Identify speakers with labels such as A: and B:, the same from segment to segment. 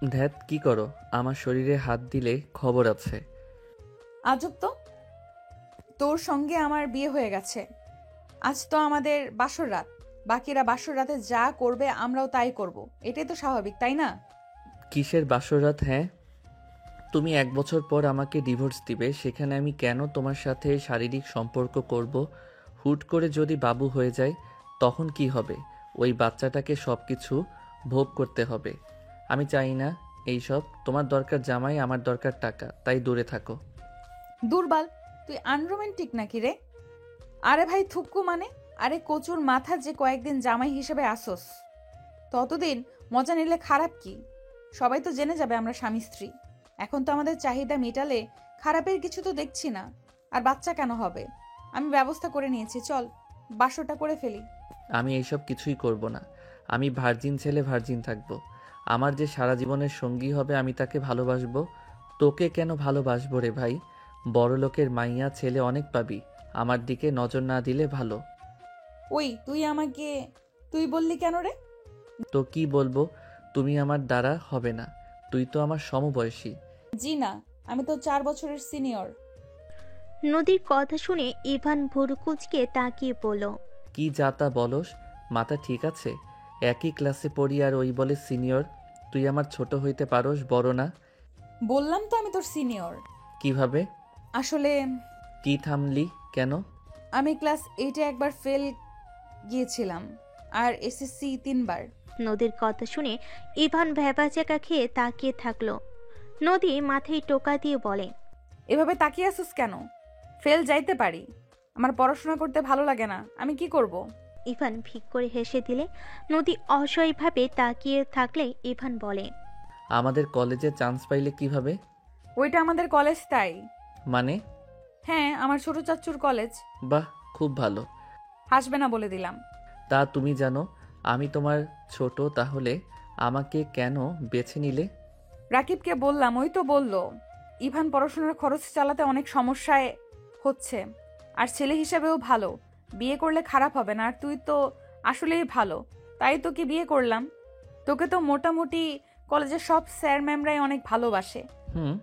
A: ধ্যাত কি করো? আমার শরীরে হাত দিলে খবর আছে।
B: আজব তো, তোর সঙ্গে আমার বিয়ে হয়ে গেছে। আজ তো আমাদের বাসর রাত। বাকিরা বাসর রাতে যা করবে আমরাও তাই করব। এটাই তো স্বাভাবিক, তাই না?
A: কিসের বাসরাত? হ্যাঁ, তুমি 1 বছর পর আমাকে ডিভোর্স দিবে, সেখানে আমি কেন তোমার সাথে শারীরিক সম্পর্ক করব? হুট করে যদি বাবু হয়ে যায় তখন কি হবে? ওই বাচ্চাটাকে সব কিছু ভোগ করতে হবে। আমি চাই না এইসব। তোমার দরকার জামাই, আমার দরকার টাকা, তাই দূরে থাকো।
B: দুর্বল, তুই আনরোমান্টিক নাকি রে? আরে ভাই থুক্কু মানে, আরে কচুর মাথা যে কয়েকদিন জামাই হিসেবে আসোস, ততদিন মজা নিলে খারাপ কি? সবাই তো জেনে যাবে আমরা স্বামী স্ত্রী। এখন তো আমাদের চাহিদা মেটালে খারাপের কিছু তো দেখছি না। আর বাচ্চা কেন হবে? আমি ব্যবস্থা করে নিয়েছি, চল বাসরটা করে ফেলি।
A: আমি এইসব কিছুই করব না। আমি ভার্জিন ছেলে, ভার্জিন থাকবো। আমার যে সারা জীবনের সঙ্গী হবে আমি তাকে ভালোবাসবো। তোকে কেন ভালোবাসবো রে ভাই? বড়লোকের মাইয়া ছেলে অনেক পাবি, আমার দিকে নজর না দিলে ভালো।
B: ওই তুই আমাকে তুই বললি কেন রে?
A: তো কি বলবো? তুমি আমার দ্বারা হবে না, তুই তো আমার সমবয়সী।
B: জি না, আমি তো 4 বছরের সিনিয়র।
C: নদীর কথা শুনে ইভান ভুরু কুঁচকে তাকিয়ে বলল,
A: কি যা তা বলস? মাথা ঠিক আছে? একই ক্লাসে পড়ি আর ওই বলে সিনিয়র। তুই আমার ছোট হইতে পারোস, বড় না।
B: বললাম তো আমি তোর সিনিয়র।
A: কিভাবে?
B: আসলে
A: কি থামলি কেন?
B: আমি ক্লাস 8-এ একবার ফেল গিয়েছিলাম, আর এসএসসি 3বার।
C: নদীর কথা শুনে ইভান ভ্যাবাচ্যাকা খেয়ে তাকিয়ে থাকলো। নদী মাথায় টোকা দিয়ে বলে,
B: এভাবে তাকিয়ে আসিস কেন? ফেল যাইতে পারি, আমার পড়াশোনা করতে ভালো লাগে না, আমি কি করব?
C: ইভান ফিক করে হেসে দিলে নদী অসহায়ভাবে তাকিয়ে থাকলে ইভান বলে,
A: আমাদের কলেজে চান্স পাইলে কিভাবে?
B: ওইটা আমাদের কলেজ, তাই।
A: মানে?
B: হ্যাঁ, আমার ছোট চাচ্চুর কলেজ।
A: বাহ, খুব ভালো।
B: হাসবে না বলে দিলাম।
A: তা তুমি জানো আমি তোমার ছোট, তাহলে আমাকে কেন বেছে নিলে?
B: রাকিবকে বললাম, ওই তো বলল ইভান পড়াশোনার খরচ চালাতে অনেক সমস্যায় হচ্ছে, আর ছেলে হিসেবেও ভালো, বিয়ে করলে খারাপ হবে না। আর তুই তো আসলেই ভালো, তাই তোকে বিয়ে করলাম। তোকে তো মোটামুটি কলেজের সব স্যার ম্যামরাই অনেক ভালোবাসে।
A: হুম।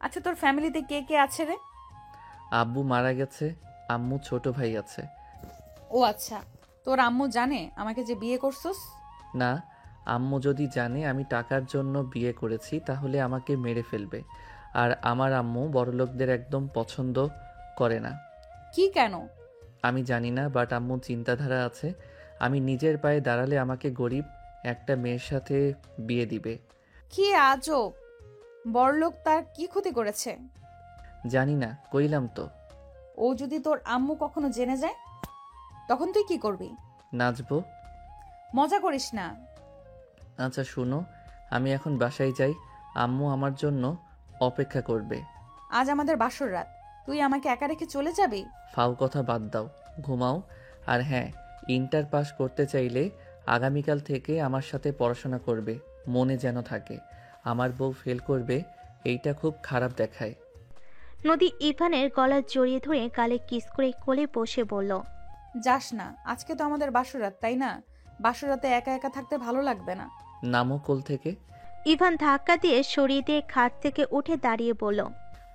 B: আচ্ছা, তোর ফ্যামিলিতে কে কে আছে রে?
A: আব্বু মারা গেছে, আম্মু ছোট ভাই আছে।
B: ও আচ্ছা, তোর আম্মু জানে আমাকে যে বিয়ে করছস?
A: না, আম্মু যদি জানে আমি টাকার জন্য বিয়ে করেছি তাহলে আমাকে মেরে ফেলবে। আর আমার আম্মু বড়লোকদের একদম পছন্দ করে না।
B: কি কেন?
A: আমি জানি না, বাট আম্মু চিন্তাধারা আছে আমি নিজের পায়ে দাঁড়ালে আমাকে গরিব একটা মেয়ের সাথে বিয়ে দিবে।
B: কি আজব, বড়লোক তার কি ক্ষতি করেছে?
A: জানি না, কইলাম তো।
B: ও যদি তোর আম্মু কখনো জেনে যায়, তখন তুই কি করবি?
A: নাচবো।
B: মজা করিস না।
A: আচ্ছা শুনো, আমি এখন বাসায় যাই, আম্মু আমার জন্য অপেক্ষা করবে।
B: আজ আমাদের বাসর রাত, তুই আমাকে একা রেখে চলে যাবি?
A: ফাও কথা বাদ দাও, ঘুমাও। আর হ্যাঁ, ইন্টার পাস করতে চাইলে আগামীকাল থেকে আমার সাথে পড়াশোনা করবে, মনে যেন থাকে। আমার বউ ফেল করবে, এইটা খুব খারাপ দেখায়।
C: নদী ইভানের গলা জড়িয়ে ধরে গালে কিস করে কোলে বসে বলল,
B: যাস না, আজকে তো আমাদের বাসর রাত, তাই না? বাসর রাতে একা একা থাকতে ভালো লাগবে না।
A: নামো কোল থেকে।
C: ইভান ধাক্কা দিয়ে সরিয়ে দিয়ে খাট থেকে উঠে দাঁড়িয়ে বলল,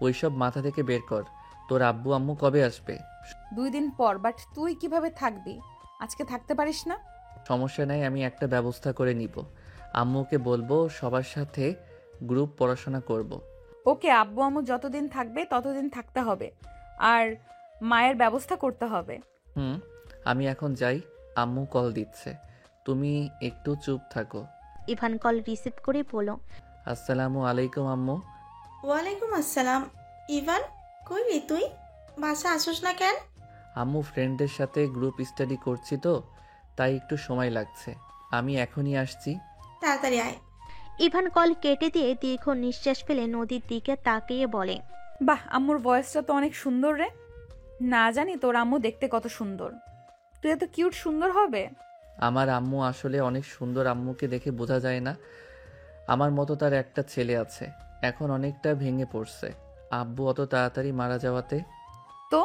A: ওইসব মাথা থেকে বের কর। তোর আব্বু আম্মু কবে আসবে?
B: 2 দিন পর। বাট তুই কিভাবে থাকবি? আজকে থাকতে পারিস না?
A: সমস্যা নাই, আমি একটা ব্যবস্থা করে নিব। আম্মুকে বলবো সবার সাথে গ্রুপ পড়াশোনা করব।
B: ওকে, আব্বু আম্মু যতদিন থাকবে ততদিন থাকতে হবে, আর মায়ের ব্যবস্থা করতে হবে।
A: হুম। আমি এখন যাই, আম্মু কল দিচ্ছে, তুমি একটু চুপ থাকো।
C: ইভান কল রিসিভ করে বলল,
A: আসসালামু আলাইকুম আম্মু।
D: ওয়ালাইকুম আসসালাম। ইভান, কই রে তুই? বাসা আসোস না কেন?
A: আম্মু ফ্রেন্ডদের সাথে গ্রুপ স্টাডি করছি তো, তাই একটু সময় লাগছে। আমি এখনই আসছি।
D: তাড়াতাড়ি আয়।
C: ইভান কল কেটে দিয়ে দীর্ঘ নিঃশ্বাস ফেলে নদীর দিকে তাকিয়ে বলে,
B: বাহ, আম্মুর ভয়েসটা তো অনেক সুন্দর রে। না জানি তোর আম্মু দেখতে কত সুন্দর। তুই এত কিউট সুন্দর হবে?
A: আমার আম্মু আসলে অনেক সুন্দর, আম্মুকে দেখে বোঝা যায় না। আমার মতো তার একটা ছেলে আছে, এখন অনেকটা ভেঙে পড়ছে আব্বু অত তাড়াতাড়ি মারা যাওয়াতে।
B: তো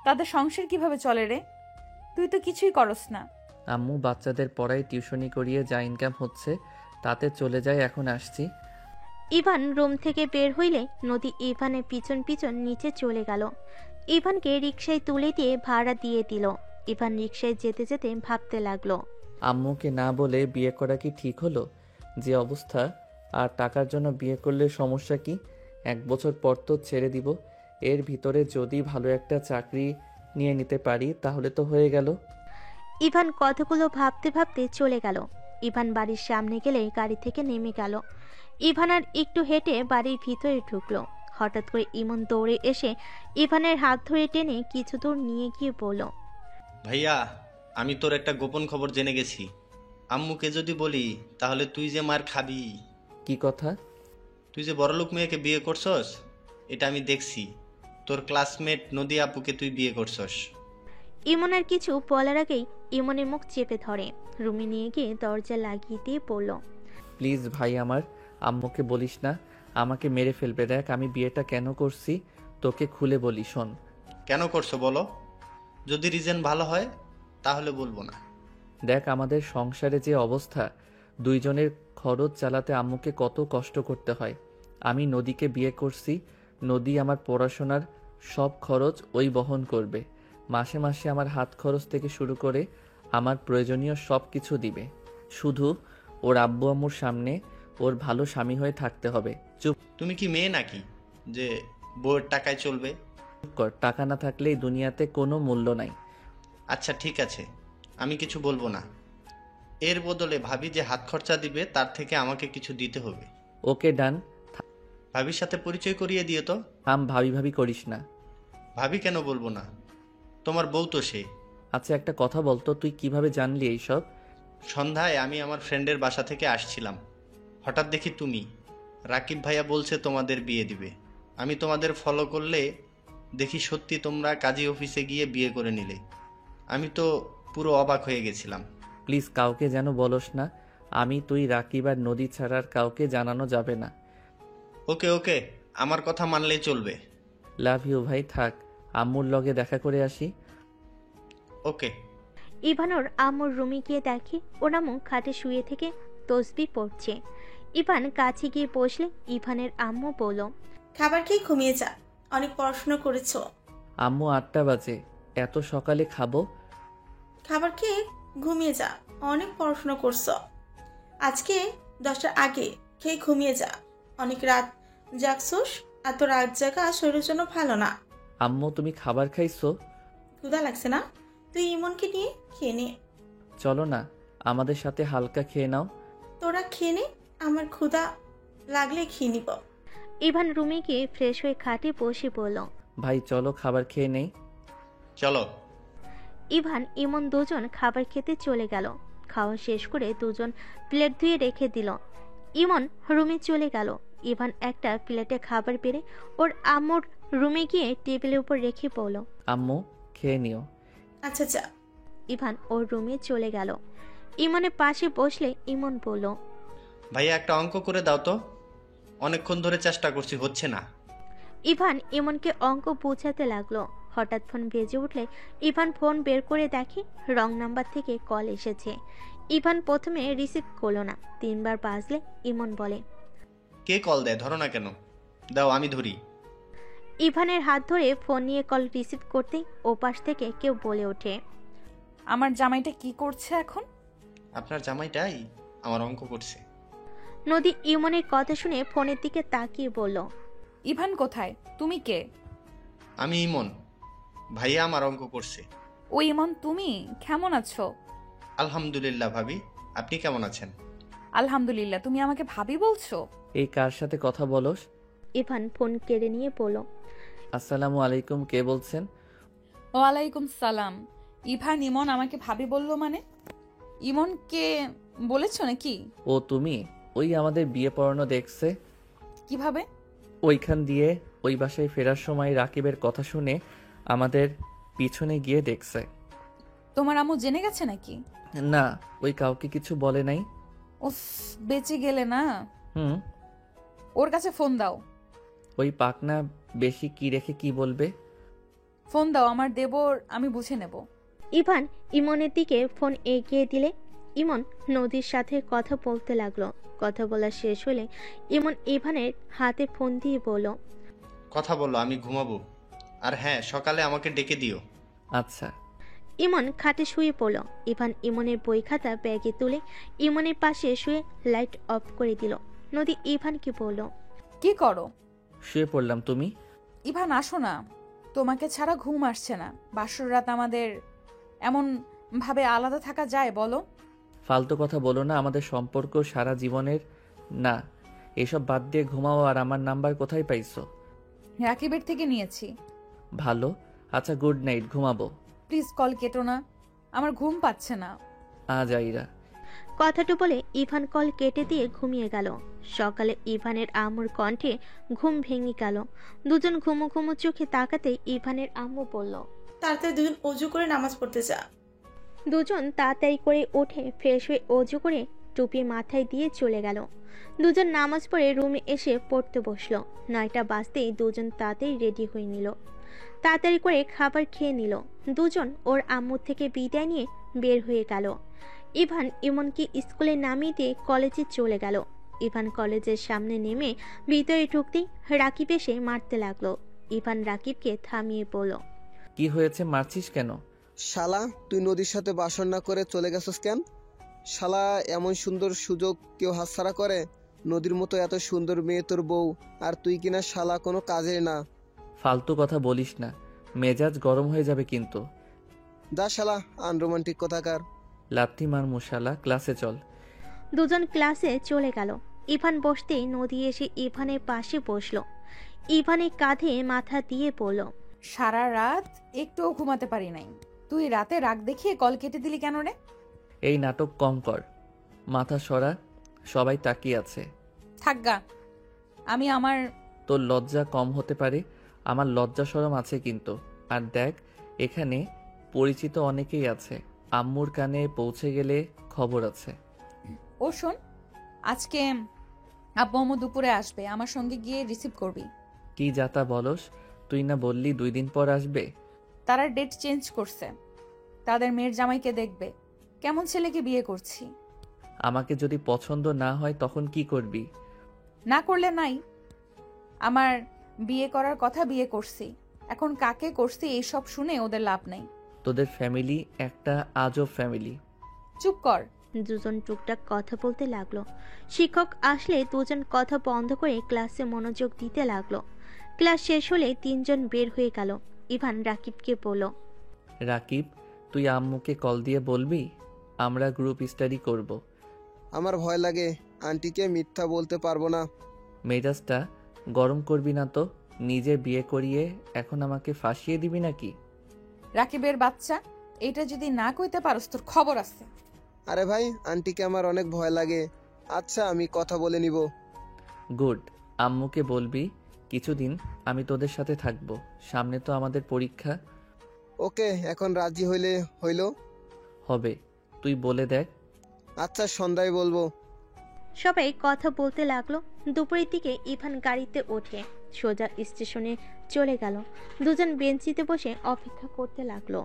B: তাদের সংসার কিভাবে চলে রে? তুই তো কিছুই করস না।
A: আম্মু বাচ্চাদের পড়ায়, টিউশনি করিয়ে যা ইনকাম হচ্ছে তাতে চলে যায়। এখন আসছি,
C: ইভান রুম থেকে বের হইলে নদী ইভানের পিছন পিছন নিচে চলে গেল। ইভানকে রিকশায় তুলে দিয়ে ভাড়া দিয়ে দিল। ইভান রিকশায় যেতে যেতে ভাবতে লাগলো,
A: আম্মুকে না বলে বিয়ে করা কি ঠিক হলো? যে অবস্থা, আর টাকার জন্য বিয়ে করলে সমস্যা কি? 1 বছর পর তো ছেড়ে দিব। এর ভিতরে যদি ভালো একটা চাকরি নিয়ে নিতে পারি তাহলে তো হয়ে গেল।
C: ইভান কথাগুলো ভাবতে ভাবতে চলে গেল। ইভান বাড়ির সামনে গেলে গাড়ি থেকে নেমে গেল। ইভান আর একটু হেঁটে বাড়ির ভিতরে ঢুকলো। হঠাৎ করে ইমন দৌড়ে এসে ইভানের হাত ধরে টেনে কিছু দূর নিয়ে গিয়ে বলল,
E: ভাইয়া, আমি তোর একটা গোপন খবর জেনে গেছি। আম্মুকে যদি বলি তাহলে তুই যে মার খাবি।
A: কি কথা?
E: তুই যে বড়লোক মেয়েকে বিয়ে করছস, এটা আমি দেখছি। তোর ক্লাসমেট নদী আপুকে তুই বিয়ে করছস।
C: ইমন আর কিছু বলার আগেই ইমনের মুখ চেপে ধরে রুমে নিয়ে গিয়ে দরজা লাগিয়ে দিয়ে বলল,
A: প্লিজ ভাই, আমার আম্মুকে বলিস না, আমাকে মেরে ফেলবে। দেখ আমি বিয়েটা কেন করছি, তোকে খুলে বলি, শোন।
E: কেন করছো বলো? যদি রিজন ভালো হয় তাহলে বলবো না।
A: দেখ আমাদের সংসারে যে অবস্থা, দুইজনের খরচ চালাতে আম্মুকে কত কষ্ট করতে হয়। আমি নদীকে বিয়ে করছি, নদী আমার পড়াশোনার সব খরচ ওই বহন করবে। মাসে মাসে আমার হাত খরচ থেকে শুরু করে আমার প্রয়োজনীয় সব কিছু দিবে। শুধু ওর আব্বু আম্মুর সামনে ওর ভালো স্বামী হয়ে থাকতে হবে। চুপ
E: তুমি কি মেয়ে নাকি যে বউয়ের টাকায় চলবে?
A: কর, টাকা না থাকলে এই দুনিয়াতে কোনো মূল্য নাই।
E: আচ্ছা ঠিক আছে, আমি কিছু বলবো না। এর বদলে ভাবি যে হাত খরচা দিবে তার থেকে আমাকে কিছু দিতে হবে।
A: ওকে ডান।
E: ভাবির সাথে পরিচয় করিয়ে দিও তো।
A: থাম, ভাবি ভাবি করিস না।
E: ভাবি কেন বলবো না? তোমার বউ তো সে।
A: আচ্ছা একটা কথা বলতো, তুই কিভাবে জানলি এইসব?
E: সন্ধ্যায় আমি আমার ফ্রেন্ডের বাসা থেকে আসছিলাম, হঠাৎ দেখি তুমি। রাকিব ভাইয়া বলছে তোমাদের বিয়ে দিবে। আমি তোমাদের ফলো করলে দেখি সত্যি তোমরা কাজী অফিসে গিয়ে বিয়ে করে নিলে। আমি তো পুরো অবাক হয়ে গেছিলাম।
A: প্লিজ কাউকে যেন বলস না। আমি, তুই, রাকিব আর নদী ছাড়ার কাউকে জানানো যাবে না।
E: ওকে ওকে, আমার কথা মানলেই চলবে।
A: লাভ ইউ ভাই, থাক, আম্মুর লগে দেখা করে আসি।
E: ওকে।
C: ইভান ওর আম্মুর রুমে গিয়ে দেখে ওর আম্মু খাটে শুয়ে থেকে তসবি পড়ছে। ইভান কাছে গিয়ে বসলে ইভানের আম্মু বলল,
D: খাবার খেয়ে ঘুমিয়ে যা, অনেক পড়াশোনা করেছো।
A: আম্মু 8টা বাজে, এত সকালে খাবো?
D: খাবার খেয়ে ঘুমিয়ে যা, অনেক পড়াশোনা করছো। আজকে 10টার আগে খেয়ে ঘুমিয়ে যা, অনেক রাত জাগছোস। এত রাত জাগা শরীরের জন্য ভালো না।
A: আম্মু তুমি খাবার খাইছো?
D: ক্ষুধা লাগছে না? তুই ইমনকে নিয়ে খেয়ে নে।
A: চলো না, আমাদের সাথে হালকা খেয়ে নাও।
D: তোরা খেয়ে নে, আমার ক্ষুধা লাগলে খেয়ে নিব।
C: ইভান রুমে গিয়ে ফ্রেশ হয়ে খাটে বসে বলল,
A: ভাই চলো খাবার খেয়ে নেই।
E: চলো।
C: ইভান ইমন দুজন খাবার খেতে চলে গেল। খাওয়া শেষ করে দুজন প্লেট ধুয়ে রেখে দিল। ইমন রুমে চলে গেল। ইভান একটা প্লেটে খাবার বেড়ে ওর আম্মুর রুমে গিয়ে টেবিলের উপর রেখে বলল,
A: আম্মু খেয়ে নিও।
D: আচ্ছা যা।
C: ইভান ওর রুমে চলে গেল। ইমনের পাশে বসলে ইমন বলল,
E: ভাইয়া একটা অঙ্ক করে দাও তো, অনেকক্ষণ ধরে চেষ্টা করছি, হচ্ছে না।
C: ইভান ইমনকে অঙ্ক বোঝাতে লাগলো। হঠাৎ ফোন বেজে উঠলে ইভান ফোন বের করে দেখে রং নাম্বার থেকে কল এসেছে। ইভান প্রথমে রিসিভ করলো না। 3 বার বাজলে ইমন বলে,
E: কে কল দেয়, ধরো না কেন? দাও আমি ধরি।
C: ইভানের হাত ধরে ফোন নিয়ে কল রিসিভ করতেই ওপাশ থেকে কেউ বলে ওঠে,
B: আমার জামাইটা কি করছে এখন?
E: আপনার জামাইটাই আমার অঙ্ক করছে।
C: নদী ইমনের কথা শুনে ফোনের দিকে তাকিয়ে বলল,
B: ইভান কোথায়? তুমি কে?
E: আমি ইমন, ভাইয়া আমার অঙ্ক করছে।
B: ও ইমন, তুমি কেমন আছো?
E: আলহামদুলিল্লাহ ভাবি, আপনি কেমন আছেন?
B: আলহামদুলিল্লাহ। তুমি আমাকে ভাবি বলছো?
A: এই কার সাথে কথা বলস?
C: ইভান ফোন কেড়ে নিয়ে বলল,
A: আসসালামু আলাইকুম, কে বলছেন?
B: ওয়ালাইকুম সালাম। ইভান ইমন আমাকে ভাবি বললো মানে? ইমনকে বলেছো নাকি?
A: ও তুমি? ওই আমাদের বিয়ে পড়ানো দেখছে।
B: কিভাবে?
A: ওইখান দিয়ে ওই বাসায় ফেরার সময় রাকিবের কথা শুনে আমাদের পিছনে গিয়ে দেখছে।
B: তোমার আম্মু জেনে গেছে নাকি?
A: না, ওই কাউকে কিছু বলে নাই।
B: উফ, বেঁচে গেলে না।
A: হুম।
B: ওর কাছে ফোন দাও।
A: ওই পাকনা বেশি কি রেখে কি বলবে?
B: ফোন দাও, আমার দেবর, আমি বুঝে নেব।
C: ইভান ইমনের দিকে ফোন এগিয়ে দিলে ইমন নদীর সাথে কথা বলতে লাগলো। কথা বলা শেষ হলে ইমন ইভানের হাতে ফোন দিয়ে বলল,
E: কথা বলো, আমি ঘুমাবো। আর হ্যাঁ, সকালে আমাকে ডেকে দিও।
A: আচ্ছা।
C: ইমন খাটে শুয়ে পড়ল। ইভান ইমনের বই খাতা ব্যাগে তুলে ইমনের পাশে শুয়ে লাইট অফ করে দিল। নদী ইভানকে বলল,
B: কি করো?
A: শুয়ে পড়লাম, তুমি?
B: ইভান আসো না, তোমাকে ছাড়া ঘুম আসছে না। বাসর রাত আমাদের এমন ভাবে আলাদা থাকা যায় বলো?
A: ফালতু কথা বলো না, আমাদের সম্পর্ক সারা জীবনের না। এসব বাদ দিয়ে ঘুমাও। আর আমার নাম্বার কোথায় পাইছো?
B: রাকিবের থেকে নিয়েছি।
A: ভালো। আচ্ছা, গুড নাইট, ঘুমাবো।
B: প্লিজ কল কেটো না, আমার ঘুম পাচ্ছে না।
A: আজ আইরা।
C: কথাটা বলে ইভান কল কেটে দিয়ে ঘুমিয়ে গেল। সকালে ইভানের আম্মুর কণ্ঠে ঘুম ভেঙে গেল। দুজন ঘুমো ঘুমো চোখে তাকাতে ইভানের আম্মু বলল,
D: তাড়াতাড়ি দুজন অজু করে নামাজ পড়তে যা।
C: দুজন তাড়াতাড়ি করে উঠে ফ্রেশ হয়ে অজু করে টুপি মাথায় দিয়ে চলে গেল। দুজন নামাজ পড়ে রুমে এসে পড়তে বসলো। 9টা বাজতেই দুজন তাড়াতাড়ি রেডি হয়ে নিল। তাড়াতাড়ি করে খাবার খেয়ে নিল। দুজন ওর আম্মুর থেকে বিদায় নিয়ে বের হয়ে গেল। ইভান ইমনকে স্কুলে নামিয়ে দিয়ে কলেজে চলে গেল। ইভান কলেজের সামনে নেমে ভিতরে ঢুকতেই রাকিব এসে মারতে লাগলো। ইভান রাকিবকে থামিয়ে বলল,
A: কি হয়েছে, মারছিস কেন?
F: শালা, তুই নদীর সাথে বাসর না করে চলে গেছস কেন? শালা, এমন সুন্দর সুযোগ কেউ হাতছাড়া করে? নদীর মতো এত সুন্দর মেয়ে তোর বউ, আর তুই কিনা শালা কোনো কাজের না।
A: ফালতু কথা বলিস না, মেজাজ গরম হয়ে যাবে কিন্তু।
F: দা শালা, আনরোমান্টিক কথাকার।
A: লাথি মার মশালা, ক্লাসে চল।
C: দুজন ক্লাসে চলে গেল। ইভান বসতেই নদী এসে ইভানের পাশে বসলো। ইভানের কাঁধে মাথা দিয়ে বলল,
B: সারা রাত একটুও ঘুমাতে পারি নাই। তুই রাতে রাগ দেখিয়ে কল কেটে দিলি কেন রে?
A: এই নাটক কম কর, মাথা সরা, সবাই তাকিয়ে আছে।
B: থাকগা, আমি আমার
A: তোর লজ্জা কম হতে পারে, আমার লজ্জা শরম আছে কিন্তু। আর দেখ, এখানে পরিচিত অনেকেই আছে, আম্মুর কানে পৌঁছে গেলে খবর আছে।
B: ও শোন, আজকে আব্বু আম্মু দুপুরে আসবে, আমার সঙ্গে গিয়ে রিসিভ করবি।
A: কি যাতা বলস? তুই না বললি 2 দিন পর আসবে?
B: তারা ডেট চেঞ্জ করছে, তাদের মেয়ের জামাইকে দেখবে। কেমন ছেলেকে বিয়ে করছি?
A: আমাকে যদি পছন্দ না হয় তখন কি করবি?
B: না করলে নাই, আমার বিয়ে করার কথা বিয়ে করছি। এখন কাকে করছি এইসব শুনে ওদের লাভ নাই।
A: তোদের ফ্যামিলি একটা আজব ফ্যামিলি।
B: চুপ কর।
C: দুজন টুকটাক কথা বলতে লাগলো। শিক্ষক আসলে দুজন কথা বন্ধ করে ক্লাসে মনোযোগ দিতে লাগলো। ক্লাস শেষ হলে তিনজন বের হয়ে গেল। ইভান রাকিবকে বলল,
A: রাকিব, তুই আম্মুকে কল দিয়ে বলবি আমরা গ্রুপ স্টাডি করব।
F: আমার ভয় লাগে, আন্টিকে মিথ্যা বলতে পারবো না।
A: মেজাজটা গরম করবি না তো, নিজে বিয়ে করিয়ে এখন আমাকে ফাঁসিয়ে দিবি নাকি?
B: রাকিবের বাচ্চা, এটা যদি না কইতে পারস তোর খবর আছে।
F: আরে ভাই, আন্টিকে আমার অনেক ভয় লাগে। আচ্ছা, আমি কথা বলে নিব।
A: গুড। আম্মুকে বলবি কিছুদিন আমি তোদের সাথে থাকবো, সামনে তো আমাদের পরীক্ষা।
F: ওকে, এখন রাজি হইলে হইল।
A: হবে, তুই বলে দেখ।
F: আচ্ছা, সন্ধ্যায় বলবো।
C: সবাই কথা বলতে লাগলো। দুপুরের দিকে ইভান গাড়িতে ওঠে সোজা স্টেশনে চলে গেল। দুজন বেঞ্চিতে বসে অপেক্ষা করতে লাগলো।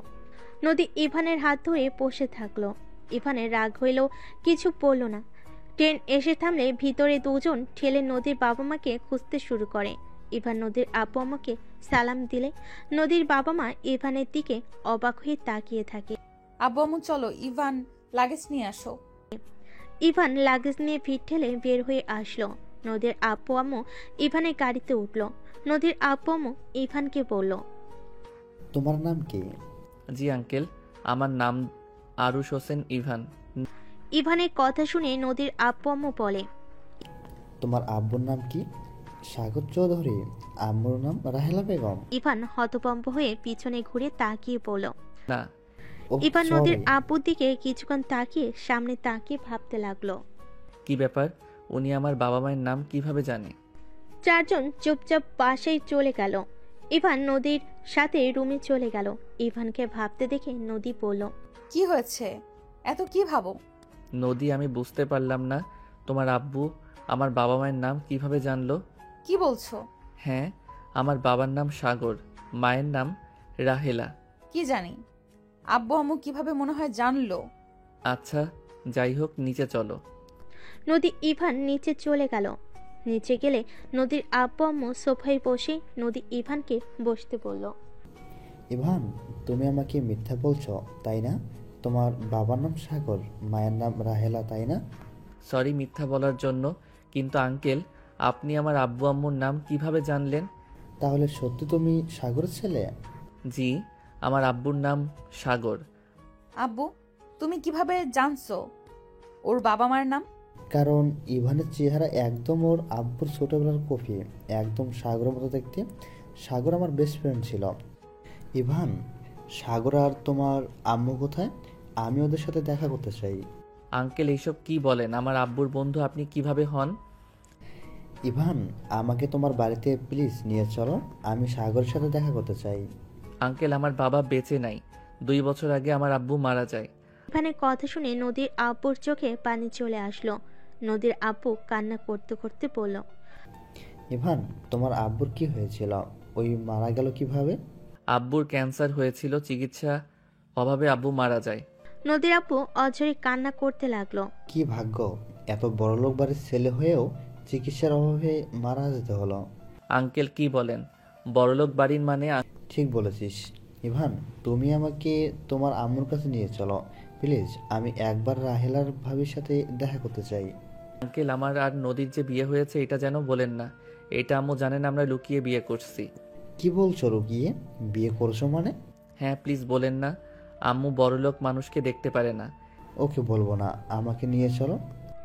C: নদী ইভানের হাত ধরে বসে থাকলো। ইভানের রাগ হইলেও কিছু বলল না। ট্রেন এসে থামলে ভিতরে দুজন ঠেলে নদীর বাবা মাকে খুঁজতে শুরু করে। ইভান নদীর আব্বু আম্মাকে সালাম দিলে নদীর বাবা মা ইভানের দিকে অবাক হয়ে তাকিয়ে থাকে।
B: আব্বু আম্মু চলো, ইভান লাগেজ নিয়ে আসো।
C: ইভান লাগেজ নিয়ে ভিড় ঠেলে বের হয়ে আসলো। নদীর আব্বু আম্মু ইভানের গাড়িতে উঠলো। নদীর আব্বু আম্মু ইভানকে বলল,
G: তোমার নাম কি?
A: জি আঙ্কেল, আমার নাম আরুশ হোসেন ইভান।
C: ইভানের কথা শুনে নদীর আব্বু আম্মু বলে,
G: তোমার আব্বুর নাম কি? সাগর চৌধুরী। আম্মুর নাম রাহেলা বেগম।
C: ইভান হতভম্ব হয়ে পিছনে ঘুরে তাকিয়ে বলল।
A: না।
G: ওহ,
C: ইভান
G: sorry।
C: নদীর আব্বুর দিকে কিছুক্ষণ তাকিয়ে সামনে তাকিয়ে ভাবতে লাগলো।
A: কি ব্যাপার, উনি আমার বাবা মায়ের নাম কিভাবে জানে?
C: চারজন চুপচাপ বাসায় চলে গেল। ইভান নদীর সাথে রুমে চলে গেল। ইভানকে ভাবতে দেখে নদী বলল,
B: কি হয়েছে, এত কি ভাবো?
A: নদী, আমি বুঝতে পারলাম না, তোমার আব্বু আমার বাবা মায়ের নাম কিভাবে জানলো?
B: কি বলছো?
A: হ্যাঁ, আমার বাবার নাম সাগর, মায়ের নাম রাহেলা।
B: কি জানি, আব্বু আম্মু কিভাবে মনে হয় জানলো?
A: আচ্ছা, যাই হোক, নিচে চলো।
C: নদী ইভান নিচে চলে গেল। নিচে গেলে নদীর আব্বু আম্মু সোফায় বসে নদী ইভানকে বসতে বলল।
G: ইভান, তুমি আমাকে মিথ্যা বলছো তাই না? তোমার বাবার নাম সাগর, মায়ের নাম রাহেলা, তাই না?
A: সরি মিথ্যা বলার জন্য, কিন্তু আঙ্কেল আপনি আমার আব্বু আম্মুর নাম কিভাবে জানলেন?
G: তাহলে সত্যি তুমি সাগরের ছেলে?
A: জি, আমার আব্বুর নাম সাগর।
B: আব্বু, তুমি কিভাবে জানছো ওর বাবা মার নাম?
G: কারণ ইভানের চেহারা একদম ওর আব্বুর ছোটবেলার কপি, একদম সাগরের মতো দেখতে। সাগর আমার বেস্ট ফ্রেন্ড ছিল। ইভান, সাগর আর তোমার আম্মু কোথায়? আমি ওদের সাথে দেখা করতে চাই।
A: আঙ্কেল এইসব কি বলেন? আমার আব্বুর বন্ধু আপনি কিভাবে হন?
G: ইভান, আমাকে তোমার বাড়িতে প্লিজ নিয়ে চলো, আমি সাগরের সাথে দেখা করতে চাই।
A: আঙ্কেল আমার বাবা বেঁচে নাই, 2 বছর আগে আমার আব্বু মারা যায়।
C: ইভানের কথা শুনে নদীর আব্বুর চোখে পানি চলে আসলো। নদীর আব্বু কান্না করতে করতে বলল।
G: ইভান, তোমার আব্বুর কি হয়েছিল? ওই মারা গেল কিভাবে?
A: আব্বুর ক্যান্সার হয়েছিল, চিকিৎসা অভাবে আব্বু মারা যায়।
C: নদীর আব্বু অঝরে কান্না করতে লাগলো।
G: কি ভাগ্য, এত বড়লোক বাড়ির ছেলে হয়েও চিকিৎসার অভাবে মারা যেতে হলো।
A: আঙ্কেল কি বলেন? বড়লোক বাড়ির মানে
G: ঠিক বলেছিস। ইভান, তুমি আমাকে তোমার আম্মুর কাছে নিয়ে চলো প্লিজ, আমি একবার রাহেলার ভাবির সাথে দেখা করতে চাই।
A: আঙ্কেল আমার আর নদীর যে বিয়ে হয়েছে এটা যেন বলেন না। এটা আম্মু জানেন আমরা লুকিয়ে বিয়ে করছি।
G: কি বলছো রুকিয়ে? বিয়ে করছো মানে?
A: হ্যাঁ প্লিজ বলেন না, আম্মু বড়লোক মানুষকে দেখতে পারে না।
G: ওকে বলবো না, আমাকে নিয়ে চলো।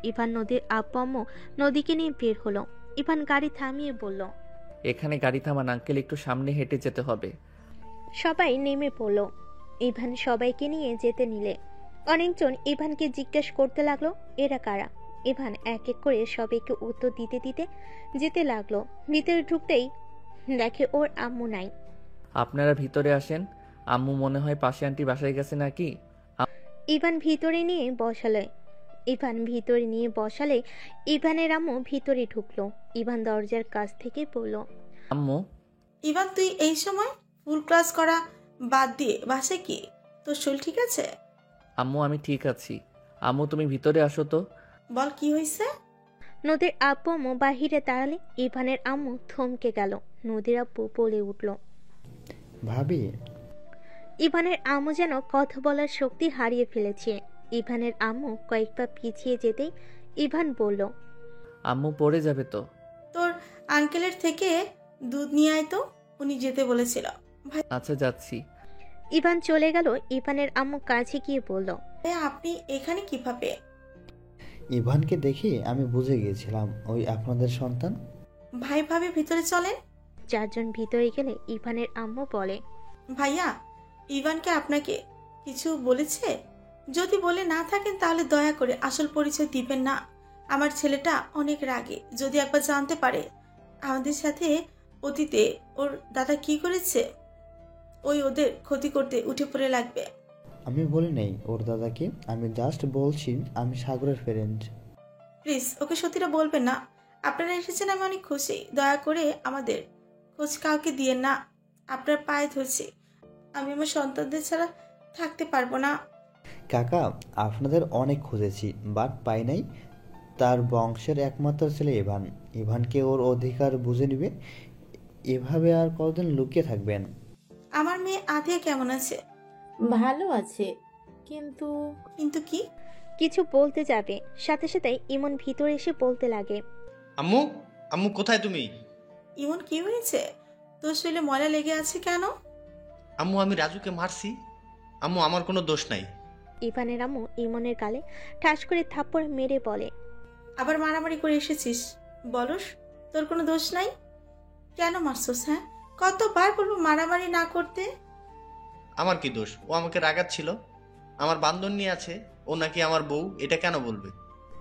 C: ইভান নদীর আব্বু আম্মু নদীকে নিয়ে বের হলো। ইভান গাড়ি থামিয়ে বলল।
A: এখানে গাড়ি থামান আঙ্কেল, একটু সামনে হেঁটে যেতে হবে।
C: সবাই নেমে পড়ল। ইভান সবাইকে নিয়ে যেতে নিলে অনেকজন ইভানকে জিজ্ঞেস করতে লাগলো এরা কারা। ইভান এক এক করে সবাইকে উত্তর দিতে দিতে যেতে লাগলো। ভিতরে ঢুকতেই দেখে ওর আম্মু নাই।
A: আপনারা ভিতরে আসেন, আম্মু মনে হয় পাশে আন্টি বাসায় গেছে নাকি।
C: ইভান ভিতরে নিয়ে বসালে ইভানের আম্মু ভিতরে ঢুকলো। ইভান দরজার কাছ থেকে বলল।
A: আম্মু।
D: ইভান, তুই এই সময় ফুল ক্লাস করা বাদ দিয়ে বাসায় কি? তোর শরীর ঠিক আছে?
A: আম্মু আমি ঠিক আছি। আম্মু তুমি ভিতরে আসো তো।
D: বল কি হয়েছে?
C: নদীর আব্বু আম্মু বাহিরে দাঁড়ালে ইভানের আম্মু থমকে গেল। নদীর আব্বু বলে উঠল।
G: ভাবি।
C: ইভানের আম্মু যেন কথা বলার শক্তি হারিয়ে ফেলেছে। ইভানের আম্মু কয়েক পা পিছিয়ে যেতেই ইভান বলল।
A: আম্মু পড়ে যাবে তো।
D: তোর আঙ্কেলের থেকে দুধ নিয়ে আয় তো, উনি যেতে বলেছিল।
A: আচ্ছা যাচ্ছি।
C: ইভান চলে গেল। ইভানের আম্মু কাছে গিয়ে বলল।
D: আপনি এখানে কিভাবে?
G: ইভানকে দেখে আমি বুঝে গিয়েছিলাম ওই আপনাদের সন্তান।
D: ভাই ভাবি ভিতরে চলেন।
C: চারজন ভিতরে গেলে ইভানের আম্মু বলে।
D: ভাইয়া, ইভানকে আপনাকে কিছু বলেছে? যদি বলে না থাকেন তাহলে দয়া করে আসল পরিচয় দিবেন না। আমার ছেলেটা অনেক রাগে, যদি একবার জানতে পারে আমাদের সাথে অতীতে ওর দাদা কি করেছে, ওদের ক্ষতি করতে উঠে পড়ে লাগবে।
G: আমি বলি নাই ওর দাদাকে, আমি জাস্ট বলছি আমি সাগরের ফ্রেন্ড।
D: প্লিজ ওকে সত্যিটা বলবেন না। আপনারা এসেছেন আমি অনেক খুশি, দয়া করে আমাদের খোঁজ কাউকে দিয়েন না। আপনার পায়ে ধরছি, আমি আমার সন্তানদের ছাড়া থাকতে পারবো না।
G: কাকা, আপনাদের অনেক খুঁজেছি বাট পাই নাই। তার বংশের একমাত্র ছেলে ইভান। ইভানকে ওর অধিকার বুঝে নিবে। এভাবে আর কতদিন লুকিয়ে থাকবেন?
D: আমার মেয়ে আধিয়া কেমন আছে?
H: ভালো আছে, কিন্তু
D: কিন্তু কি?
C: কিছু বলতে যাবে সাথে সাথে ইমন ভিতরে এসে বলতে লাগে।
E: আম্মু, আম্মু কোথায় তুমি?
D: ইমন কি হয়েছে? তোর শরীরে ময়লা লেগে আছে কেন?
E: আম্মু আমি রাজুকে মারছি। আম্মু আমার কোনো দোষ নাই।
C: ইভানের আম্মু ইমনের গালে ঠাস করে থাপ্পড় মেরে বলে।
D: আবার মারামারি করে এসেছিস? বলস তোর কোনো দোষ নাই? কেন মারছস? হ্যাঁ, কতবার বলবো মারামারি না করতে।
E: আমার কি দোষ? ও আমাকে রাগাচ্ছিল। আমার বান্ধন নিয়ে আছে, ও নাকি আমার বউ, এটা কেন বলবে?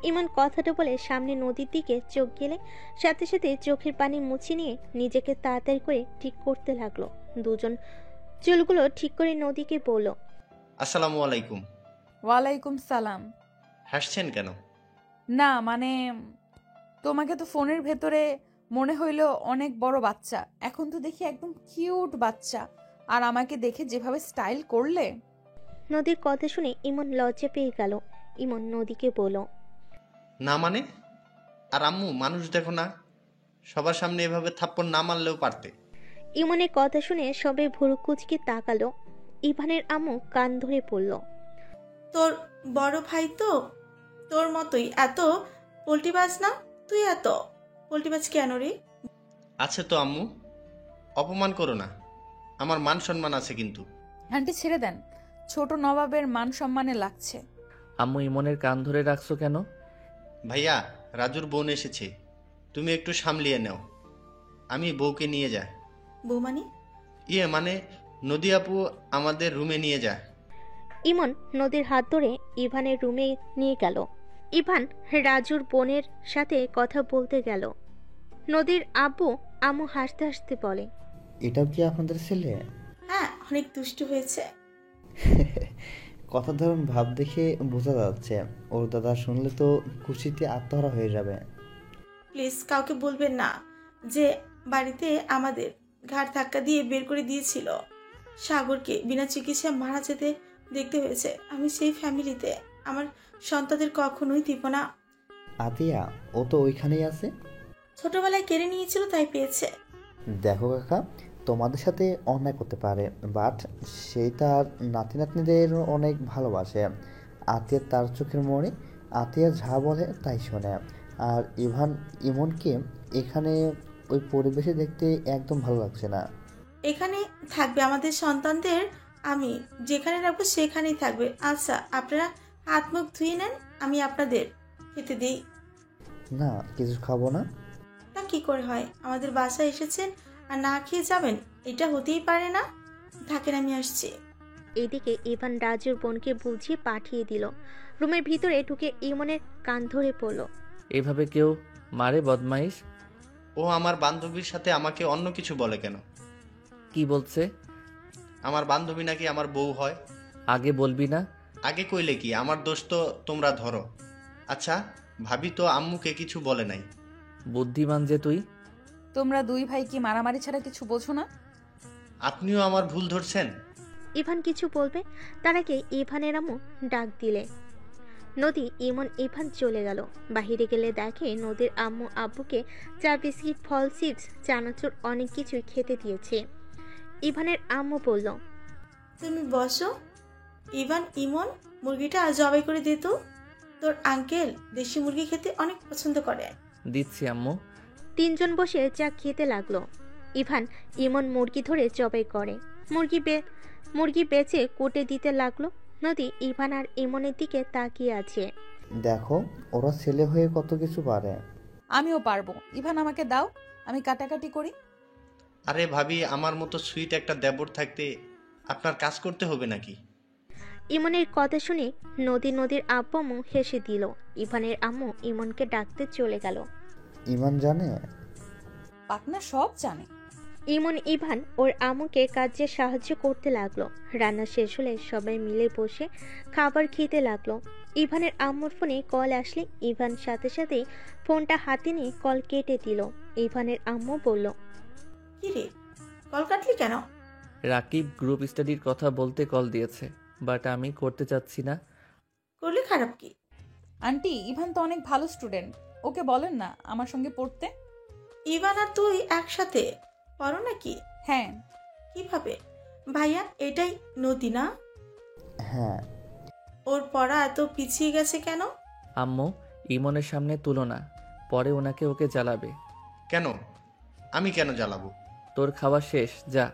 C: ইমন কথাটা বলে সামনে নদীর দিকে চোখ গেলে সাথে সাথে চোখের পানি মুছে নিয়ে নিজেকে তাড়াতাড়ি করে ঠিক করতে লাগলো। দুজন চুলগুলো ঠিক করে নদীকে বলল।
E: আসসালামু আলাইকুম।
B: ওয়ালাইকুম সালাম।
E: হাসছেন কেন?
B: না মানে তোমাকে তো ফোনের ভেতরে মনে হইলো অনেক বড় বাচ্চা, এখন তো দেখি একদম কিউট বাচ্চা। আর আমাকে দেখে যেভাবে স্টাইল করলে।
C: নদীর কথা শুনে ইমন লজ্জা পেয়ে গেল। ইমন নদীকে বলল।
E: না মানে? আর আম্মু, মানুষ দেখো না, সবার সামনে এভাবে থাপ্পড় না মারলেও পারতে।
C: ইমনের কথা শুনে সবে ভুরু কুচকে তাকালো। ইভানের আম্মু কান ধরে পড়ল।
D: তোর বড় ভাই তো তোর মতোই এত পোল্টিবাজ না? তুই এত পোল্টিবাজ কেন রে?
E: আছে তো আম্মু, অপমান করো না, আমার মান সম্মান আছে কিন্তু।
B: আন্টি ছেড়ে দেন, ছোট নবাবের মান সম্মানে লাগছে।
A: আম্মু ইমনের কান ধরে রাখছো কেন?
E: ভাইয়া, রাজুর বোন এসেছে, তুমি একটু সামলিয়ে নাও, আমি বউকে নিয়ে যাই।
D: বৌমানি?
E: মানে নদী আপু আমাদের রুমে নিয়ে যায়।
C: ইমন নদীর হাত ধরে ইভানের রুমে নিয়ে গেল। ইভান রাজুর বোনের সাথে কথা বলতে গেল। নদীর আব্বু আম্মু হাসতে হাসতে বলে,
G: এটাও কি আপনাদের ছেলে?
D: হ্যাঁ, অনেক দুষ্টু হয়েছে।
G: কথা ধরুন ভাব দেখে বোঝা যাচ্ছে ওর দাদা শুনলে তো খুশিতে আত্মহারা হয়ে যাবে।
D: প্লিজ কাউকে বলবেন না যে বাড়িতে আমাদের ঘাড় ধাক্কা দিয়ে বের করে দিয়েছিল। সাগরকে বিনা চিকিৎসায় মারা যেতে দেখতে হয়েছে। আমি সেই ফ্যামিলিতে আমার সন্তানদের কখনোই দিব না।
G: আতিয়া, ও তো ওইখানেই আছে।
D: ছোটবেলায় কেড়ে নিয়েছিল, তাই পেয়েছে।
G: দেখো কাকা, তোমাদের সাথে অন্যায় করতে পারে, বাট সেই তার নাতি নাতনিদের অনেক ভালোবাসে। আতিয়া তার চোখের মনে, আতিয়া যা বলে তাই শোনে। আর ইমনকে এখানে ওই পরিবেশে দেখতে একদম ভালো লাগছে না।
D: এখানে থাকবে আমাদের সন্তানদের, আমি যেখানে রাখবো সেখানেই থাকবে। আচ্ছা, আপনারা হাত মুখ ধুয়ে নেন, আমি আপনাদের খেতে দিই।
G: না, কিছু খাবো না।
D: তা কি করে হয়? আমাদের বাসায় এসেছেন আর না খেয়ে যাবেন? এটা হতেই পারে না। থাকেন, আমি আসছি।
C: এদিকে ইভান রাজুর বোনকে বুঝিয়ে পাঠিয়ে দিল। রুমের ভিতরে ঢুকে ইমনের কান ধরে পড়ল।
A: এভাবে কেউ মারে বদমাইশ?
E: ও আমার বান্ধবীর সাথে আমাকে অন্য কিছু বলে কেন?
A: কি বলছে?
E: আমার বান্ধবী নাকি আমার বউ হয়।
A: আগে বলবি না?
E: আগে কইলে কি, আমার দোষ তো তোমরা ধরো। আচ্ছা, ভাবি তো আম্মুকে কিছু বলে নাই।
A: বুদ্ধিমান যে তুই।
B: তোমরা দুই ভাই কি মারামারি ছাড়া কিছু বোঝো না?
E: আপনিও আমার ভুল ধরছেন।
C: ইভান কিছু বলবে তার আগে ইভানের আম্মু ডাক দিলে। নদী ইমন ইভান চলে গেল। বাহিরে গেলে দেখে নদীর আম্মু আব্বুকে চা, বিস্কিট, ফল, চিপস, চানাচুর অনেক কিছুই খেতে দিয়েছে। ইভানের আম্মু বলল,
D: তুমি বসো। ইমন, মুরগিটা জবাই করে দে তো। তোর আঙ্কেল দেশি মুরগি খেতে অনেক পছন্দ করে।
A: দিচ্ছি আম্মু।
C: তিনজন বসে চা খেতে লাগলো। ইভান ইমন মুরগি ধরে জবাই করে। মুরগি বেচে কোটে দিতে লাগলো। নদী ইভান আর ইমনের দিকে তাকিয়ে আছে।
G: দেখো, ওরা ছেলে হয়ে কত কিছু পারে।
B: আমিও পারবো। ইভান আমাকে দাও, আমি কাটাকাটি করি।
E: আরে ভাবি, আমার মতো সুইট একটা দেবর থাকতে আপনার কাজ করতে হবে নাকি?
C: ইমনের কথা শুনে নদীর আব্বু আম্মু হেসে দিল। ইভানের আম্মু ইমনকে ডাকতে চলে গেল।
G: ইমান জানে?
B: পাকনা সব জানে।
C: ইভান ওর আম্মুকে কাজে সাহায্য করতে লাগলো। রান্না শেষ হলে সবাই মিলে বসে খাবার খেতে লাগলো। ইভানের আম্মুর ফোনে কল আসলে ইভান সাথে সাথেই ফোনটা হাতে নিয়ে কল কেটে দিল। ইভানের আম্মু বলল,
D: কি রে, কল কাটলি কেন?
A: রাকিব গ্রুপ স্টাডির কথা বলতে কল দিয়েছে, বাট আমি করতে চাচ্ছি না।
D: করলে খারাপ কি?
B: আন্টি, ইভান তো অনেক ভালো স্টুডেন্ট, ওকে বলেন না আমার সঙ্গে পড়তে।
D: ইভান আর তুই একসাথে পড়ো নাকি?
B: হ্যাঁ।
D: কিভাবে? ভাইয়া, এটাই নদী না?
G: হ্যাঁ।
D: ওর পড়া এত পিছিয়ে গেছে কেন?
A: আম্মু, ইমনের সামনে তুলো না, পরে ওকে জ্বালাবে।
E: কেন? আমি কেন জ্বালাবো?
A: তোর খাওয়া শেষ, যা।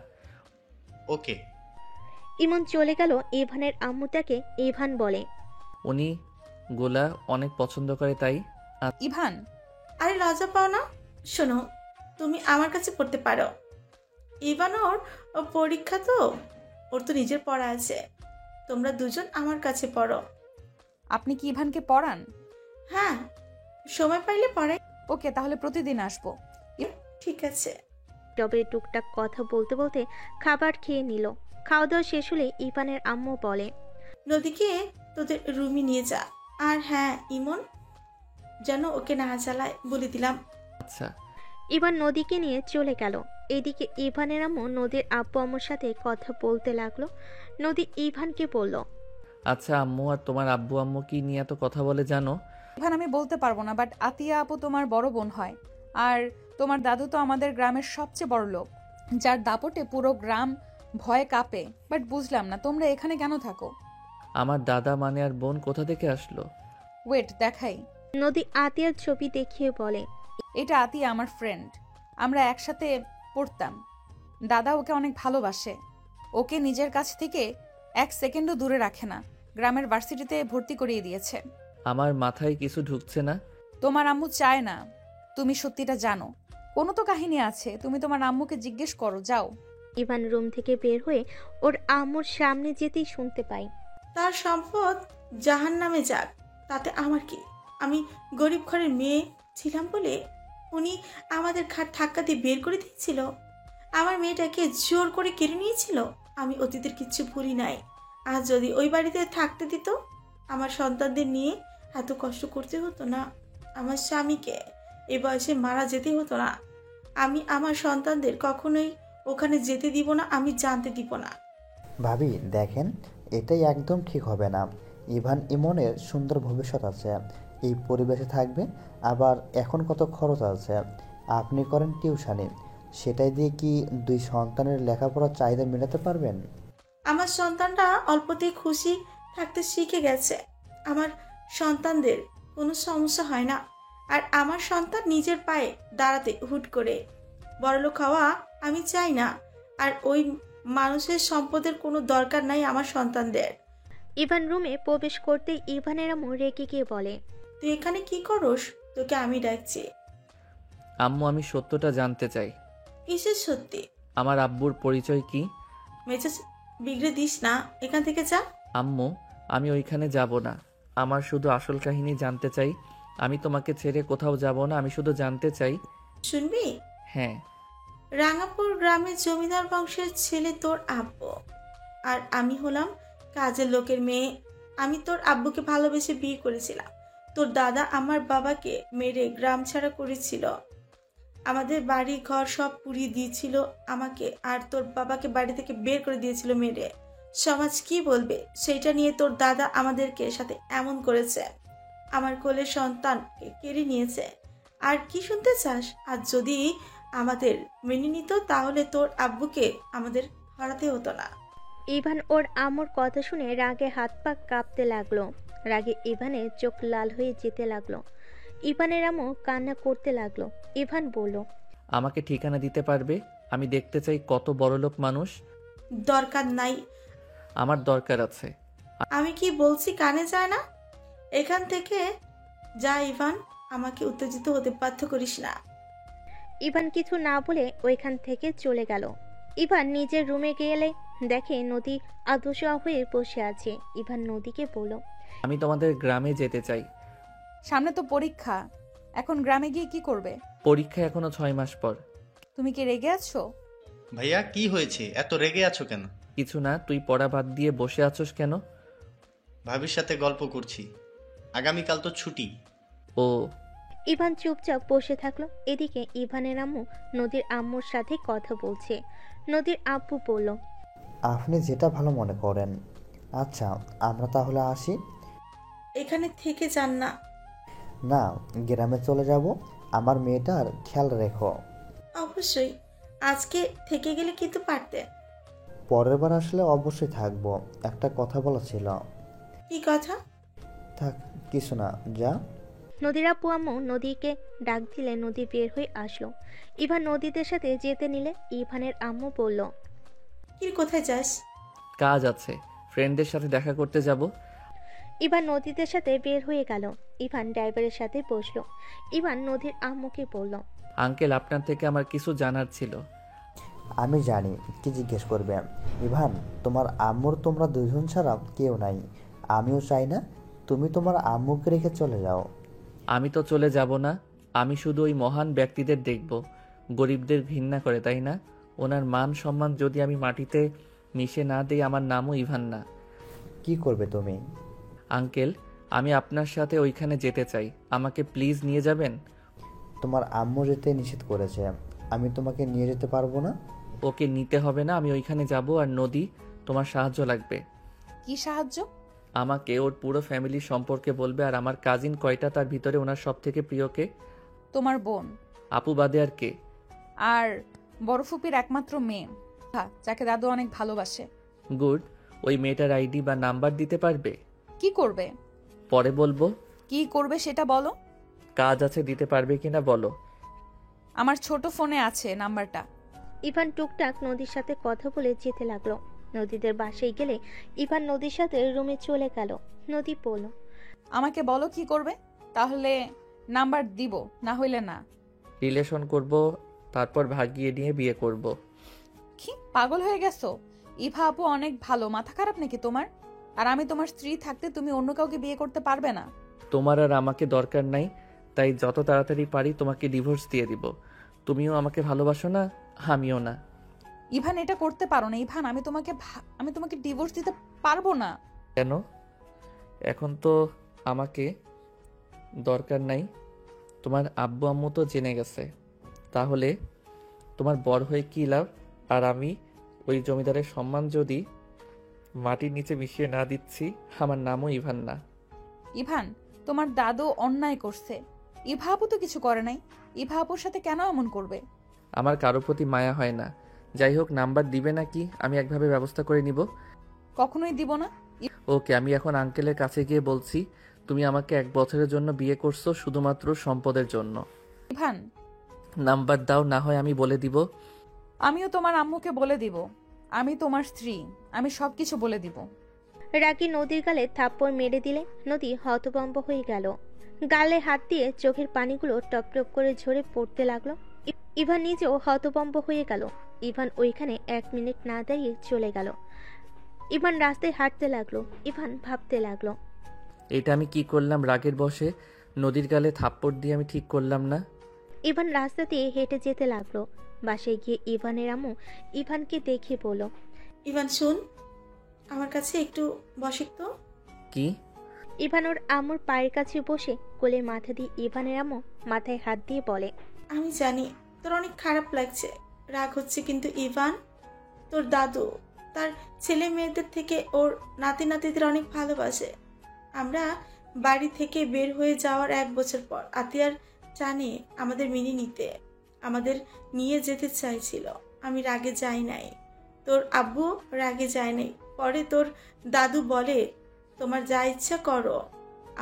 E: ওকে।
C: ইমন চলে গেল। ইভানের আম্মুটাকে ইভান বলে,
A: উনি গোলা অনেক পছন্দ করে তাই।
B: ইভান,
D: আরে লজ্জা পাও না? শোনো, তুমি আমার কাছে পড়তে পারো। ইভান ওর পরীক্ষা তো, ওর তো নিজের পড়া আছে। তোমরা দুজন আমার কাছে পড়ো।
B: আপনি কি ইভানকে পড়ান?
D: হ্যাঁ, সময় পাইলে পড়াই।
B: ওকে, তাহলে প্রতিদিন আসবো।
D: ঠিক আছে।
C: তবে টুকটাক কথা বলতে বলতে খাবার খেয়ে নিল। খাওয়া দাওয়া শেষ হলে ইভানের আম্মু বলে,
D: নদীকে তোদের রুমে নিয়ে যা। আর হ্যাঁ, ইমন যেন ওকে না জ্বালায় বলে দিলাম।
A: আচ্ছা।
C: ইভান নদীকে নিয়ে চলে গেল। এদিকে ইভানের আম্মু নদীর আব্বু আম্মুর সাথে কথা বলতে লাগলো। নদী ইভানকে বলল,
A: আচ্ছা আম্মু, আর তোমার আব্বু আম্মু কি নিয়ে এত কথা বলে জানো?
B: ইভান আমি বলতে পারবো না, বাট আতিয়া আপু তোমার বড় বোন হয়। আর তোমার দাদু তো আমাদের গ্রামের সবচেয়ে বড় লোক, যার দাপটে পুরো গ্রাম ভয়ে কাঁপে। বাট বুঝলাম না তোমরা এখানে কেন থাকো।
A: আমার দাদা মানে আর বোন কোথা থেকে আসলো?
B: ওয়েট দেখাই।
C: নদী আতিয়ার ছবি দেখিয়ে বলে।
B: এটা আতিয়া আমার ফ্রেন্ড, আমরা একসাথে পড়তাম। দাদা ওকে অনেক ভালোবাসে, ওকে নিজের কাছ থেকে এক সেকেন্ডও দূরে রাখে না। গ্রামের ভার্সিটিতে ভর্তি করিয়ে দিয়েছে।
A: আমার মাথায় কিছু ঢুকছে না।
B: তোমার আম্মু চায় না তুমি সত্যিটা জানো। কোনো তো কাহিনী আছে, তুমি তোমার আম্মুকে জিজ্ঞেস করো, যাও।
C: ইভান রুম থেকে বের হয়ে ওর আম্মুর সামনে যেতেই শুনতে পাই।
D: তার সম্পদ জাহান্নামে যাক, তাতে আমার কি? আমি গরিব ঘরের মেয়ে ছিলাম বলে উনি আমাদের ঘাট ধাক্কা দিয়ে বের করে দিয়েছিল। আমার মেয়েটাকে জোর করে কেড়ে নিয়েছিল। আমি অতীতের কিচ্ছু ভুলি নাই। আর যদি ওই বাড়িতে থাকতে দিত, আমার সন্তানদের নিয়ে এত কষ্ট করতে হতো না। আমার স্বামীকে এ বয়সে মারা যেতে হতো না। আমি আমার সন্তানদের কখনোই ওখানে যেতে দিব না, আমি জানতে দিব না।
G: ভাবি দেখেন, এটাই একদম ঠিক হবে না। ইভান ইমনের সুন্দর ভবিষ্যৎ আছে, এই পরিবেশে থাকবে। আবার এখন কত খরচ আছে, আপনি করেন টিউশনি, সেটাই দিয়ে কি 2 সন্তানের লেখাপড়ার চাহিদা মেটাতে পারবেন?
D: আমার সন্তানরা অল্পতেই খুশি থাকতে শিখে গেছে। আমার সন্তানদের কোনো সমস্যা হয় না। আর আমার সন্তান নিজের পায়ে দাঁড়াতে হুট করে বড়লোক হওয়া আমি চাই না। আর ওই মানুষের সম্পদের কোনো দরকার নাই আমার সন্তানদের।
C: ইভান রুমে প্রবেশ করতেই ইভানের আম্মু রেগে গিয়ে বলে।
D: তুই এখানে কি করস? তোকে আমি ডাকছি।
A: আম্মু আমি সত্যটা জানতে চাই।
D: কিসের সত্যি?
A: আমার আব্বুর পরিচয় কি?
D: মেজাজ বিগড়ে দিস না, এখান থেকে যা।
A: আম্মু আমি ওইখানে যাব না, আমার শুধু আসল কাহিনী জানতে চাই। আমি তোমাকে ছেড়ে কোথাও যাব না, আমি শুধু জানতে চাই।
D: শুনবি?
A: হ্যাঁ।
D: রাঙাপুর গ্রামের জমিদার বংশের ছেলে তোর আব্বু, আর আমি হলাম কাজের লোকের মেয়ে। আমি তোর আব্বুকে ভালোবেসে বিয়ে করেছিলাম। তোর দাদা আমার বাবাকে মেরে গ্রাম ছাড়া করেছিল। আমাদের বাড়ি ঘর সব পুড়িয়ে দিয়েছিল আমাকে, আর তোর বাবাকে বাড়ি থেকে বের করে দিয়েছিল মেরে। সমাজ কি বলবে সেইটা নিয়ে তোর দাদা আমাদেরকে সাথে এমন করেছে। আমার কোলের সন্তানকে কেড়ে নিয়েছে। আর কি শুনতে চাস? আর যদি আমাদের মেনে নিত, তাহলে তোর আব্বুকে আমাদের হারাতে হতো না।
C: ইভান ওর আম্মুর কথা শুনে রাগে হাত পা কাঁপতে লাগলো। রাগে ইভানের চোখ লাল হয়ে যেতে লাগলো। ইভানের আম্মু কান্না করতে লাগলো। ইভান বলল,
A: আমাকে ঠিকানা দিতে পারবে? আমি দেখতে চাই কত বড়লোক মানুষ।
D: দরকার নাই।
A: আমার দরকার আছে।
D: আমি কি বলছি কানে যায় না? এখান থেকে যা ইভান, আমাকে উত্তেজিত হতে বাধ্য করিস না।
C: ইভান কিছু না বলে ওইখান থেকে চলে গেল। ইভান নিজের রুমে গেলে দেখে নদী আদশা হয়ে বসে আছে। ইভান নদীকে বলল,
A: আমি তোমাদের গ্রামে যেতে চাই।
B: সামনে তো পরীক্ষা, এখন গ্রামে গিয়ে কি করবে?
A: পরীক্ষা এখনো 6 মাস পর।
B: তুমি কি রেগে আছো?
E: ভাইয়া কি হয়েছে? এত রেগে আছো কেন?
A: কিছু না, তুই পড়া বাদ দিয়ে বসে আছোস কেন?
E: ভাবির সাথে গল্প করছি, আগামীকাল তো ছুটি।
A: ও।
C: ইভান চুপচাপ বসে থাকলো। এদিকে ইভানের আম্মু নদীর আম্মুর সাথে কথা বলছে। নদীর আব্বু বলল,
G: আপনি যেটা ভালো মনে করেন। আচ্ছা, আমরা তাহলে আসি।
D: এখানে থেকে যান না।
G: না, গ্রামে চলে যাব। আমার মেয়েটার খেয়াল রেখো।
D: অবশ্যই, আজকে থেকে গেলে কিন্তু পারতে।
G: পরের বার আসলে অবশ্যই থাকবো। একটা কথা বলা ছিল।
D: কি কথা?
G: থাক, কিছু না, যা।
C: নদীর আব্বু আম্মু নদীকে ডাক দিলে নদী বের হয়ে আসলো। ইভান নদীদের সাথে যেতে নিলে ইভানের আম্মু বলল,
D: কি কোথায় যাস?
A: কাজ আছে, ফ্রেন্ডদের সাথে দেখা করতে যাব।
C: ইভান নদীদের সাথে বের হয়ে গেল। ইভান ড্রাইভারের সাথে বসলো। ইভান নদীর আম্মুকে বলল,
A: আঙ্কেল আপনার থেকে আমার কিছু জানার ছিল।
G: আমি জানি কি জিজ্ঞেস করবে। ইভান, তোমার আম্মুর তোমরা 2 জন ছাড়া কেউ নাই। আমিও চাই না তুমি তোমার আম্মুকে রেখে চলে যাও।
A: আমি তো চলে যাব না, আমি শুধু ওই মহান ব্যক্তিদের দেখব। গরিবদের ঘৃণা করে, তাই না? ওনার মান সম্মান যদি আমি মাটিতে মিশে না দিই, আমার নামও ইভান না।
G: কি করবে তুমি?
A: আঙ্কেল আমি আপনার সাথে ওইখানে যেতে চাই, আমাকে প্লিজ নিয়ে যাবেন?
G: তোমার আম্মু যেতে নিষেধ করেছে, আমি তোমাকে নিয়ে যেতে পারবো না।
A: ওকে নিতে হবে না, আমি ওইখানে যাব। আর নদী, তোমার সাহায্য লাগবে।
B: কি সাহায্য?
A: আমাকে ওর পুরো ফ্যামিলির সম্পর্কে বলবে, আর আমার কাজিন কয়টা তার ভিতরে ওনার সব থেকে প্রিয়কে?
B: তোমার বোন
A: আপু বাদে আর কে?
B: আর বড় ফুপির একমাত্র মেয়ে, যাকে দাদু অনেক ভালোবাসে।
A: গুড। ওই মেয়েটার আইডি বা নাম্বার দিতে পারবে?
B: কি করবে?
A: পরে বলবো।
B: কি করবে সেটা বলো।
A: কাজ আছে, দিতে পারবে কিনা বলো।
B: আমার ছোট ফোনে আছে নাম্বারটা।
C: ইভান টুকটাক নদীর সাথে কথা বলে যেতে লাগলো। নদীদের বাসায় গেলে ইভান নদীর সাথে রুমে চলে গেল। নদী বলল,
B: আমাকে বলো কি করবে, তাহলে নাম্বার দিব, না হইলে না।
A: রিলেশন করব, তারপর ভাগিয়ে নিয়ে বিয়ে করব।
B: কি পাগল হয়ে গেছো? ইভা আপু অনেক ভালো, মাথা খারাপ নাকি তোমার? আর আমি তোমার স্ত্রী থাকতে তুমি অন্য কাউকে বিয়ে করতে পারবে না।
A: তোমার আর আমাকে দরকার নাই, তাই যত তাড়াতাড়ি পারি তোমাকে ডিভোর্স দিয়ে দিব। তুমিও আমাকে ভালোবাসো না, আমিও না।
B: ইভান এটা করতে পারো না। ইভান, আমি তোমাকে ডিভোর্স দিতে পারবো না।
A: কেন? এখন তো আমাকে দরকার নাই, তোমার আব্বু আম্মু তো জেনে গেছে। তাহলে তোমার বড় হয়ে কী লাভ? আর আমি ওই জমিদারের সম্মান যদি মাটির নিচে মিশিয়ে না দিচ্ছি, আমার নামও ইভান না।
B: ইভান, তোমার দাদু অন্যায় করছে। ইভা আপু তো কিছু করে নাই। ইভা আপুর সাথে কেন এমন করবে?
A: আমার কারো প্রতি মায়া হয় না। যাই হোক, নাম্বার দিবে নাকি আমি একভাবে ব্যবস্থা করে নিব।
B: কখনোই দিব না।
A: ওকে, আমি এখন আঙ্কেলের কাছে গিয়ে বলছি তুমি আমাকে 1 বছরের জন্য বিয়ে করছো শুধুমাত্র সম্পদের জন্য।
B: ইভান,
A: নাম্বার দাও, না হয় আমি বলে দিব।
B: আমিও তোমার আম্মুকে বলে দিব আমি তোমার স্ত্রী। আমি সবকিছু বলে দিব।
C: রাগী নদীর গালে থাপ্পড় মেরে দিলে নদী হতভম্ব হয়ে গেল। গালে হাত দিয়ে চোখের পানিগুলো টপ টপ করে ঝরে পড়তে লাগলো। ইভান নিজেও হতভম্ব হয়ে গেল। ইভান ওইখানে 1 মিনিট না দাঁড়িয়ে চলে গেল। ইভান রাস্তায় হাঁটতে লাগলো। ইভান ভাবতে লাগলো,
A: এটা আমি কি করলাম? রাগের বশে নদীর গালে থাপ্পড় দিয়ে আমি ঠিক করলাম না।
C: ইভান রাস্তা দিয়ে হেঁটে যেতে লাগলো। বাসায় গিয়ে ইভানের আম্মু ইভানকে দেখে বলল,
D: ইভান শুন, আমার কাছে একটু বসে তো।
A: কি?
C: ইভান ওর আম্মুর পায়ের কাছে বসে কোলে মাথা দিয়ে ইভানের আম্মু মাথায় হাত দিয়ে বলে,
D: আমি জানি তোর অনেক খারাপ লাগছে, রাগ হচ্ছে, কিন্তু ইভান তোর দাদু তার ছেলে মেয়েদের থেকে ওর নাতি নাতিদের অনেক ভালোবাসে। আমরা বাড়ি থেকে বের হয়ে যাওয়ার 1 বছর পর আতিয়ার জানে আমাদের মেনে নিতে, আমাদের নিয়ে যেতে চাইছিল। আমি রাগে যাই নাই, তোর আব্বু রাগে যায় নাই। পরে তোর দাদু বলে তোমার যা ইচ্ছা করো,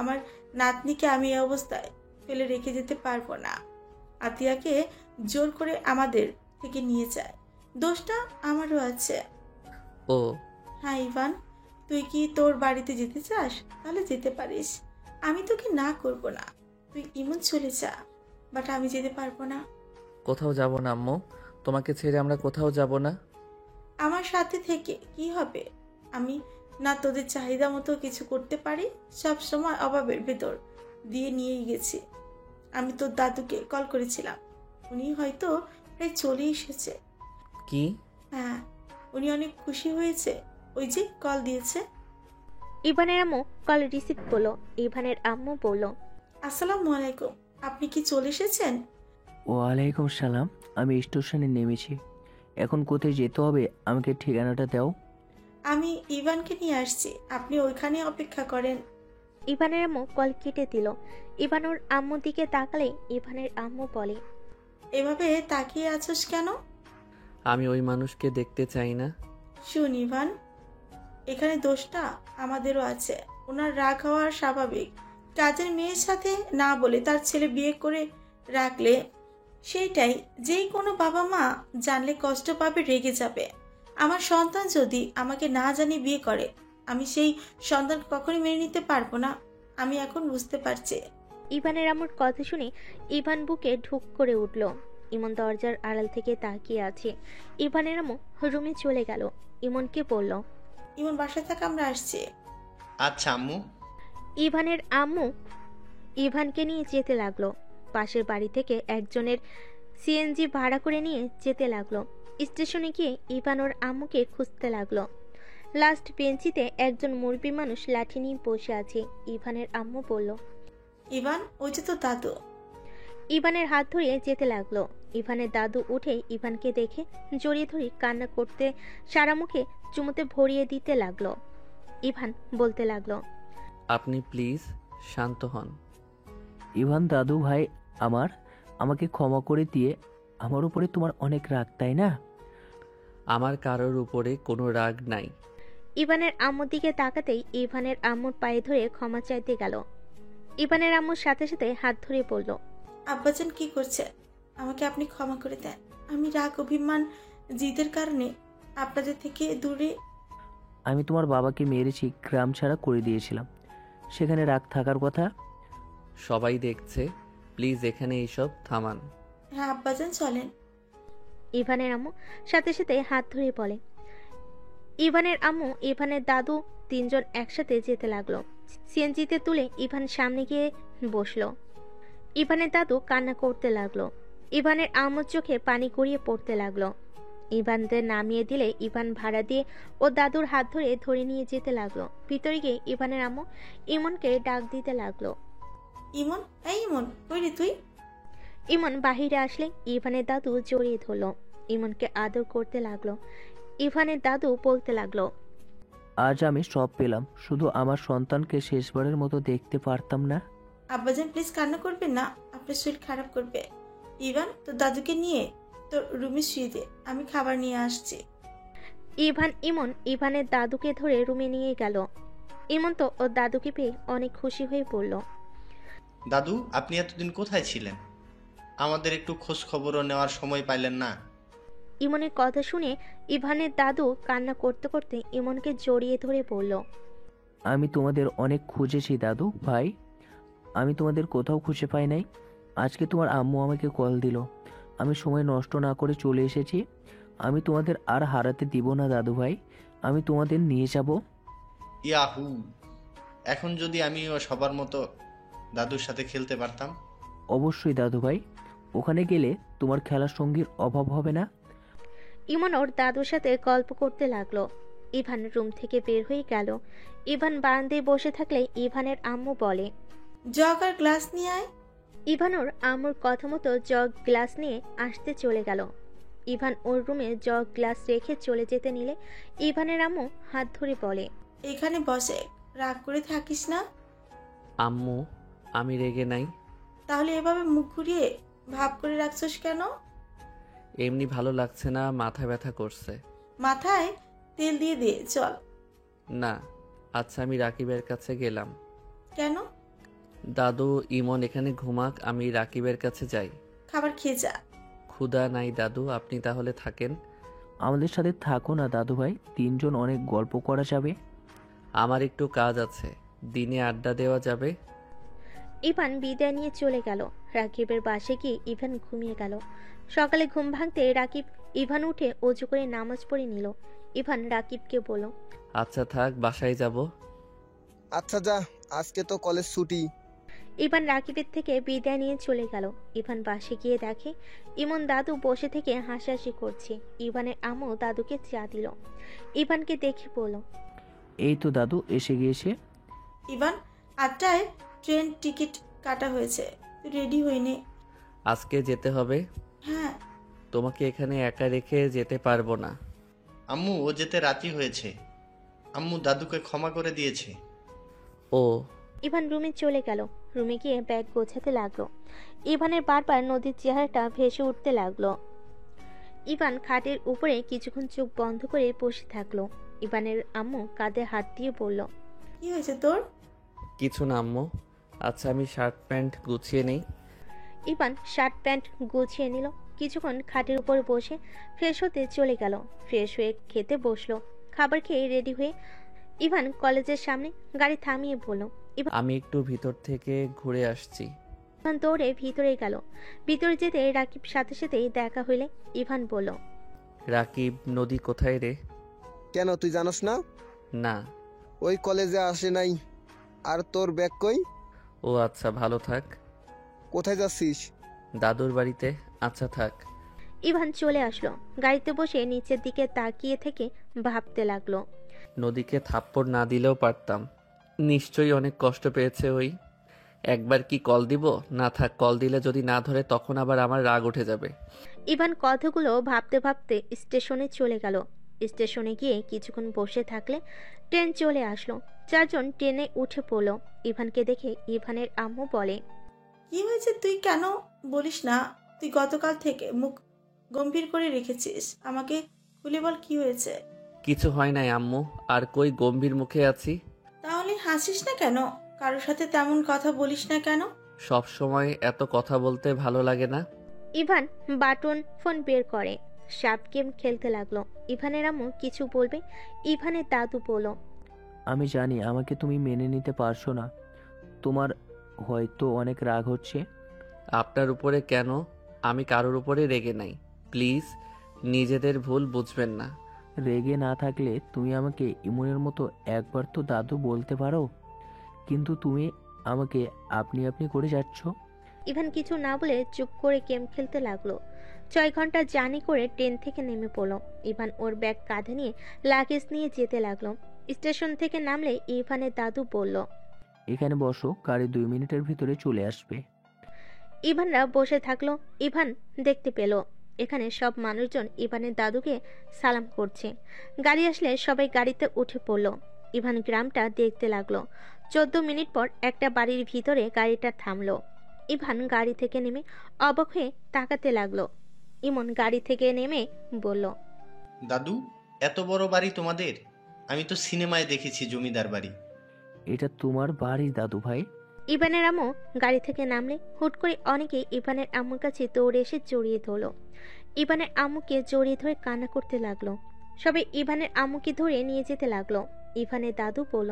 D: আমার নাতনিকে আমি এই অবস্থায় ফেলে রেখে যেতে পারবো না। আতিয়াকে জোর করে আমাদের থেকে নিয়ে যায়, দোষটা আমারও আছে।
A: ও
D: হ্যাঁ ইভান, তুই কি তোর বাড়িতে যেতে চাস? তাহলে যেতে পারিস, আমি তোকে না করব না। তুই ইমন চলে যা, বাট আমি যেতে পারবো না।
A: কোথাও যাব না আম্মু, তোমাকে ছেড়ে আমরা কোথাও যাব না।
D: আমার সাথে থেকে কি হবে? আমি না তোদের চাহিদা মতো কিছু করতে পারি, সব সময় অভাবের ভেতর দিয়ে নিয়েই গেছি। আমি তোর দাদুকে কল করেছিলাম, উনি হয়তো প্রায় চলে এসেছে।
A: কি?
D: হ্যাঁ, উনি অনেক খুশি হয়েছে, ওই যে কল দিয়েছে।
C: ইভানের আম্মু কল রিসিভ করলো। ইভানের আম্মু বলল,
D: আসসালামু আলাইকুম, আপনি কি চলে এসেছেন?
I: ওয়ালাইকুম সালাম, আমি স্টেশনে নেমেছি। এখন কোথায় যেতে হবে আমাকে ঠিকানাটা দাও।
D: আমি ইভানকে নিয়ে আসছি, আপনি ওইখানে অপেক্ষা করেন।
C: ইভানের আম্মু কল কেটে দিল। ইভান ওর আম্মুর দিকে তাকালে ইভানের আম্মু বলে,
D: এভাবে তাকিয়ে আছোস কেন?
A: আমি ওই মানুষকে দেখতে চাই না।
D: শুন ইভান, এখানে দোষটা আমাদেরও আছে। ওনার রাগ হওয়া স্বাভাবিক। কাজের মেয়ের সাথে না বলে তার ছেলে বিয়ে করে রাখলে সেইটাই যেই কোনো বাবা মা জানলে কষ্ট পাবে, রেগে যাবে। আমার সন্তান যদি আমাকে না জানিয়ে বিয়ে করে, আমি সেই সন্তান কখনোই মেনে নিতে পারবো না। আমি এখন বুঝতে পারছি।
C: ইভানের আম্মুর কথা শুনে ইভান বুকে ঢুক করে উঠল। ইমন দরজার আড়াল থেকে তাকিয়ে আছে। ইভানের আম্মু রুমে চলে গেল। ইমনকে বলল,
D: ইমন বাসায় থাকা, আমরা আসছি।
E: আচ্ছা আম্মু।
C: ইভানের আম্মু ইভানকে নিয়ে যেতে লাগলো। পাশের বাড়ি থেকে একজনের সিএনজি ভাড়া করে নিয়ে যেতে লাগলো। স্টেশনে গিয়ে ইভান ওর আম্মুকে খুঁজতে লাগলো। লাস্ট বেঞ্চিতে একজন মুরব্বী মানুষ লাঠি নিয়ে বসে আছে। ইভানের আম্মু বলল,
D: ইভান, ওই যে তো দাদু।
C: ইভানের হাত ধরিয়ে যেতে লাগলো। ইভানের দাদু উঠে ইভানকে দেখে জড়িয়ে ধরে কান্না করতে সারা মুখে চুমুতে ভরিয়ে দিতে লাগলো। ইভান বলতে লাগলো।
A: আপনি প্লিজ শান্ত হন।
I: ইভান দাদু ভাই আমাকে ক্ষমা করে দিয়ে আমার উপরে তোমার অনেক রাগ, তাই না?
A: আমার কারোর উপরে কোনো রাগ নাই।
C: ইভানের আম্মুর দিকে তাকাতেই ইভানের আম্মুর পায়ে ধরে ক্ষমা চাইতে গেল। ইভানের আম্মুর সাথে সাথে হাত ধরে বলল,
D: আব্বাজান কি করছে? আমাকে আপনি ক্ষমা করে দেন। আমি রাগ, অভিমান, জিদের কারণে আপনাদের থেকে দূরে।
I: আমি তোমার বাবাকে মেরেছি, গ্রাম ছাড়া করে দিয়েছিলাম, সেখানে রাগ থাকার কথা?
A: সবাই দেখছে, প্লিজ এখানে এইসব থামান।
D: হ্যাঁ আব্বাজান চলেন।
C: ইভানের আম্মু সাথে সাথে হাত ধরে বলে। ইভানের আম্মু ইভানের দাদু তিনজন একসাথে যেতে লাগলো। সিএনজিতে তুলে ইভান সামনে গিয়ে বসলো। ইভানের দাদু কান্না করতে লাগলো। ইভানের আম্মুর চোখে পানি গড়িয়ে পড়তে লাগলো। ইভানদের নামিয়ে দিলে ইভান ভাড়া দিয়ে ও দাদুর হাত ধরে নিয়ে যেতে লাগলো। ভিতরে গিয়ে ইভানের আম্মু ইমনকে ডাক দিতে লাগলো।
D: ইমন, এই ইমন, কই রে তুই?
C: ইমন বাহিরে আসলে ইভানের দাদু জড়িয়ে ধরলো। ইমনকে আদর করতে লাগলো। ইভানের দাদু বলতে লাগলো,
I: আজ আমি সব পেলাম, শুধু আমার সন্তানকে শেষবারের মতো দেখতে পারতাম না।
D: আব্বাজান প্লিজ কান্না করবেন না, আপনার শরীর খারাপ করবে। ইভান, তোর দাদুকে নিয়ে তোর রুমে শুয়ে দে, আমি খাবার নিয়ে আসছি।
C: ইমন ইভানের দাদুকে ধরে রুমে নিয়ে গেল। ইমন তো ওর দাদুকে পেয়ে অনেক খুশি হয়ে পড়ল।
E: দাদু, আপনি এতদিন কোথায় ছিলেন? আমাদের একটু খোঁজ খবরও নেওয়ার সময় পাইলেন না?
C: ইমনের কথা শুনে ইভানের দাদু কান্না করতে করতে ইমনকে জড়িয়ে ধরে বলল,
I: আমি তোমাদের অনেক খুঁজেছি দাদু ভাই, আমি তোমাদের কোথাও খুঁজে পাই নাই। আজকে তোমার আম্মু আমাকে কল দিল, আমি সময় নষ্ট না করে চলে এসেছি। আমি তোমাদের আর হারাতে দিব না দাদু ভাই, আমি তোমাদের নিয়ে যাব।
E: ইয়াহু! এখন যদি আমিও সবার মতো দাদুর সাথে খেলতে পারতাম।
I: অবশ্যই দাদু ভাই, ওখানে গেলে তোমার খেলার সঙ্গীর অভাব হবে না।
C: ইমন ওর দাদুর সাথে গল্প করতে লাগলো। ইভান রুম থেকে বের হয়ে গেল। ইভান বারান্দায় বসে থাকলে ইভানের আম্মু বলে,
D: জগ আর গ্লাস নিয়ে আয়।
C: ইভান ওর আম্মুর কথা মতো জগ গ্লাস নিয়ে আসতে চলে গেল। ইভান ওর রুমে জগ গ্লাস রেখে চলে যেতে নিলে ইভানের আম্মু হাত ধরে বলে,
D: এখানে বসে, রাগ করে থাকিস না।
A: আম্মু, আমি রেগে নাই।
D: তাহলে এভাবে মুখ ঘুরিয়ে ভাব করে রাখছস কেন?
A: এমনি ভালো লাগছে না, মাথা ব্যথা করছে।
D: মাথায় তেল দিয়ে দে, চল।
A: না, আচ্ছা আমি রাকিবের কাছে গেলাম।
D: কেন?
A: দাদু ইমন এখানে ঘুমাক, আমি রাকিবের কাছে যাই।
D: খাবার খেয়ে যা।
A: ক্ষুধা নাই দাদু, আপনি তাহলে থাকেন।
I: আমাদের সাথে থাকো না দাদু ভাই, তিনজন অনেক গল্প করা যাবে।
A: আমার একটু কাজ আছে, দিনে আড্ডা দেওয়া যাবে।
C: ইভান বিদায় নিয়ে চলে গেল। রাকিবের বাসে গিয়ে ইভান ঘুমিয়ে গেল। সকালে ঘুম ভাঙতে রাকিব ইভান উঠে অজু করে নামাজ পড়ে নিল। ইভান রাকিবকে বলল,
A: আচ্ছা থাক, বাসায় যাব।
F: আচ্ছা যা, আজকে তো কলেজ ছুটি।
C: ইভান রাকিবের থেকে বিদায় নিয়ে চলে গেল। ইভান বাসে গিয়ে দেখে ইমন দাদু বসে থেকে হাসাহাসি করছে। ইভানের আম্মু দাদুকে চা দিল। ইভানকে দেখে বলল,
I: এই তো দাদু এসে গিয়েছে।
D: ইভান, 8টায় ট্রেন টিকিট কাটা হয়েছে, তুই রেডি হয়ে নে।
A: আজকে যেতে হবে?
D: হ্যাঁ।
A: তোমাকে এখানে একা রেখে যেতে পারবো না।
E: আম্মু, ও যেতে রাজি হয়েছে। আম্মু দাদুকে ক্ষমা করে দিয়েছে।
A: ও।
C: ইভান রুমে চলে গেল। রুমে গিয়ে ব্যাগ গোছাতে লাগলো। ইভানের বারবার নদীর চেহারাটা ভেসে উঠতে লাগলো। ইভান খাটের উপরে কিছুক্ষণ চোখ বন্ধ করে বসে থাকলো। ইভানের আম্মু কাঁধে হাত দিয়ে বলল,
D: কি হয়েছে তোর?
A: কিছু না আম্মু। আচ্ছা আমি শার্ট প্যান্ট গুছিয়ে নেই।
C: ইভান শার্ট প্যান্ট গুছিয়ে নিল। কিছুক্ষণ খাটের উপর বসে ফ্রেশ হতে চলে গেল। ফ্রেশ হয়ে খেতে বসলো। খাবার খেয়ে রেডি হয়ে ইভান কলেজের সামনে গাড়ি থামিয়ে বলল,
A: আমি একটু ভিতর থেকে ঘুরে আসছি।
C: ইভান দৌড়ে ভিতরে গেল। ভিতরে যেতে রাকিব সাথে সাথেই দেখা হইলে ইভান বলল,
A: রাকিব, নদী কোথায় রে?
F: কেন, তুই জানোস না?
A: না।
F: ওই কলেজে আসে নাই। আর তোর ব্যাগ কই?
A: ও আচ্ছা, ভালো থাক।
F: কোথায় যাচ্ছিস?
A: দাদুর বাড়িতে। আচ্ছা থাক।
C: ইভান চলে আসলো। গাড়িতে বসে নিচের দিকে তাকিয়ে থেকে ভাবতে লাগলো,
A: নদীকে থাপ্পড় না দিলেও পারতাম। নিশ্চয়ই অনেক কষ্ট পেয়েছে ওই। একবার কি কল দিব? না থাক, কল দিলে যদি না ধরে তখন আবার আমার রাগ উঠে যাবে।
C: ইভান কথাগুলো ভাবতে ভাবতে স্টেশনে চলে গেল। স্টেশনে গিয়ে কিছুক্ষণ বসে থাকলে ট্রেন চলে আসলো। চারজন ট্রেনে উঠে পড়লো। ইভানকে দেখে ইভানের আম্মু বলে,
D: কি হয়েছে তুই কেন বলিস না? তুই গতকাল থেকে মুখ গম্ভীর করে রেখেছিস, আমাকে খুলে বল কি হয়েছে।
A: কিছু হয় নাই আম্মু, আর কই গম্ভীর মুখে আছি।
D: তাহলে হাসিস না কেন? কারোর সাথে তেমন কথা বলিস না কেন?
A: সব সময় এত কথা বলতে ভালো লাগে না।
C: ইভান বাটন ফোন বের করে সাপ গেম খেলতে লাগলো। ইভানের আম্মু কিছু বলবে, ইভানের দাদু বলল,
I: আমি জানি আমাকে তুমি মেনে নিতে পারছো না, তোমার হয়তো অনেক রাগ হচ্ছে।
A: আপনার উপরে কেন? আমি কারোর উপরে রেগে নাই। প্লিজ নিজেদের ভুল বুঝবেন না।
I: রেগে না থাকলে তুমি আমাকে ইমনের মতো একবার তো দাদু বলতে পারো, কিন্তু তুমি আমাকে আপনি আপনি করে যাচ্ছ।
C: ইভান কিছু না বলে চুপ করে গেম খেলতে লাগলো। 6 ঘন্টা জার্নি করে ট্রেন থেকে নেমে পড়লো। ইভান ওর ব্যাগ কাঁধে নিয়ে লাগেজ নিয়ে যেতে লাগলো। স্টেশন থেকে নামলে ইভানের দাদু বলল,
I: এখানে বসো, গাড়ি 2 মিনিটের ভিতরে চলে আসবে।
C: ইভানরা বসে থাকলো। ইভান দেখতে পেল এখানে সব মানুষজন ইভানের দাদুকে সালাম করছে। গাড়ি আসলে সবাই গাড়িতে উঠে পড়লো। ইভান গ্রামটা দেখতে লাগলো। 14 মিনিট পর একটা বাড়ির ভিতরে গাড়িটা থামলো। ইভান গাড়ি থেকে নেমে অবাক হয়ে তাকাতে লাগলো। ইমন গাড়ি থেকে নেমে বলল,
E: দাদু, এত বড় বাড়ি তোমাদের? আমি তো সিনেমায় দেখেছি জমিদার বাড়ি।
I: এটা তোমার বাড়ি দাদু ভাই।
C: ইভানের আম্মু গাড়ি থেকে নামলে হুট করে অনেকে ইভানের আম্মুর কাছে দৌড়ে এসে জড়িয়ে ধরলো। ইভানের আম্মুকে জড়িয়ে ধরে কান্না করতে লাগলো। সবাই ইভানের আম্মুকে ধরে নিয়ে যেতে লাগলো। ইভানের দাদু বলল,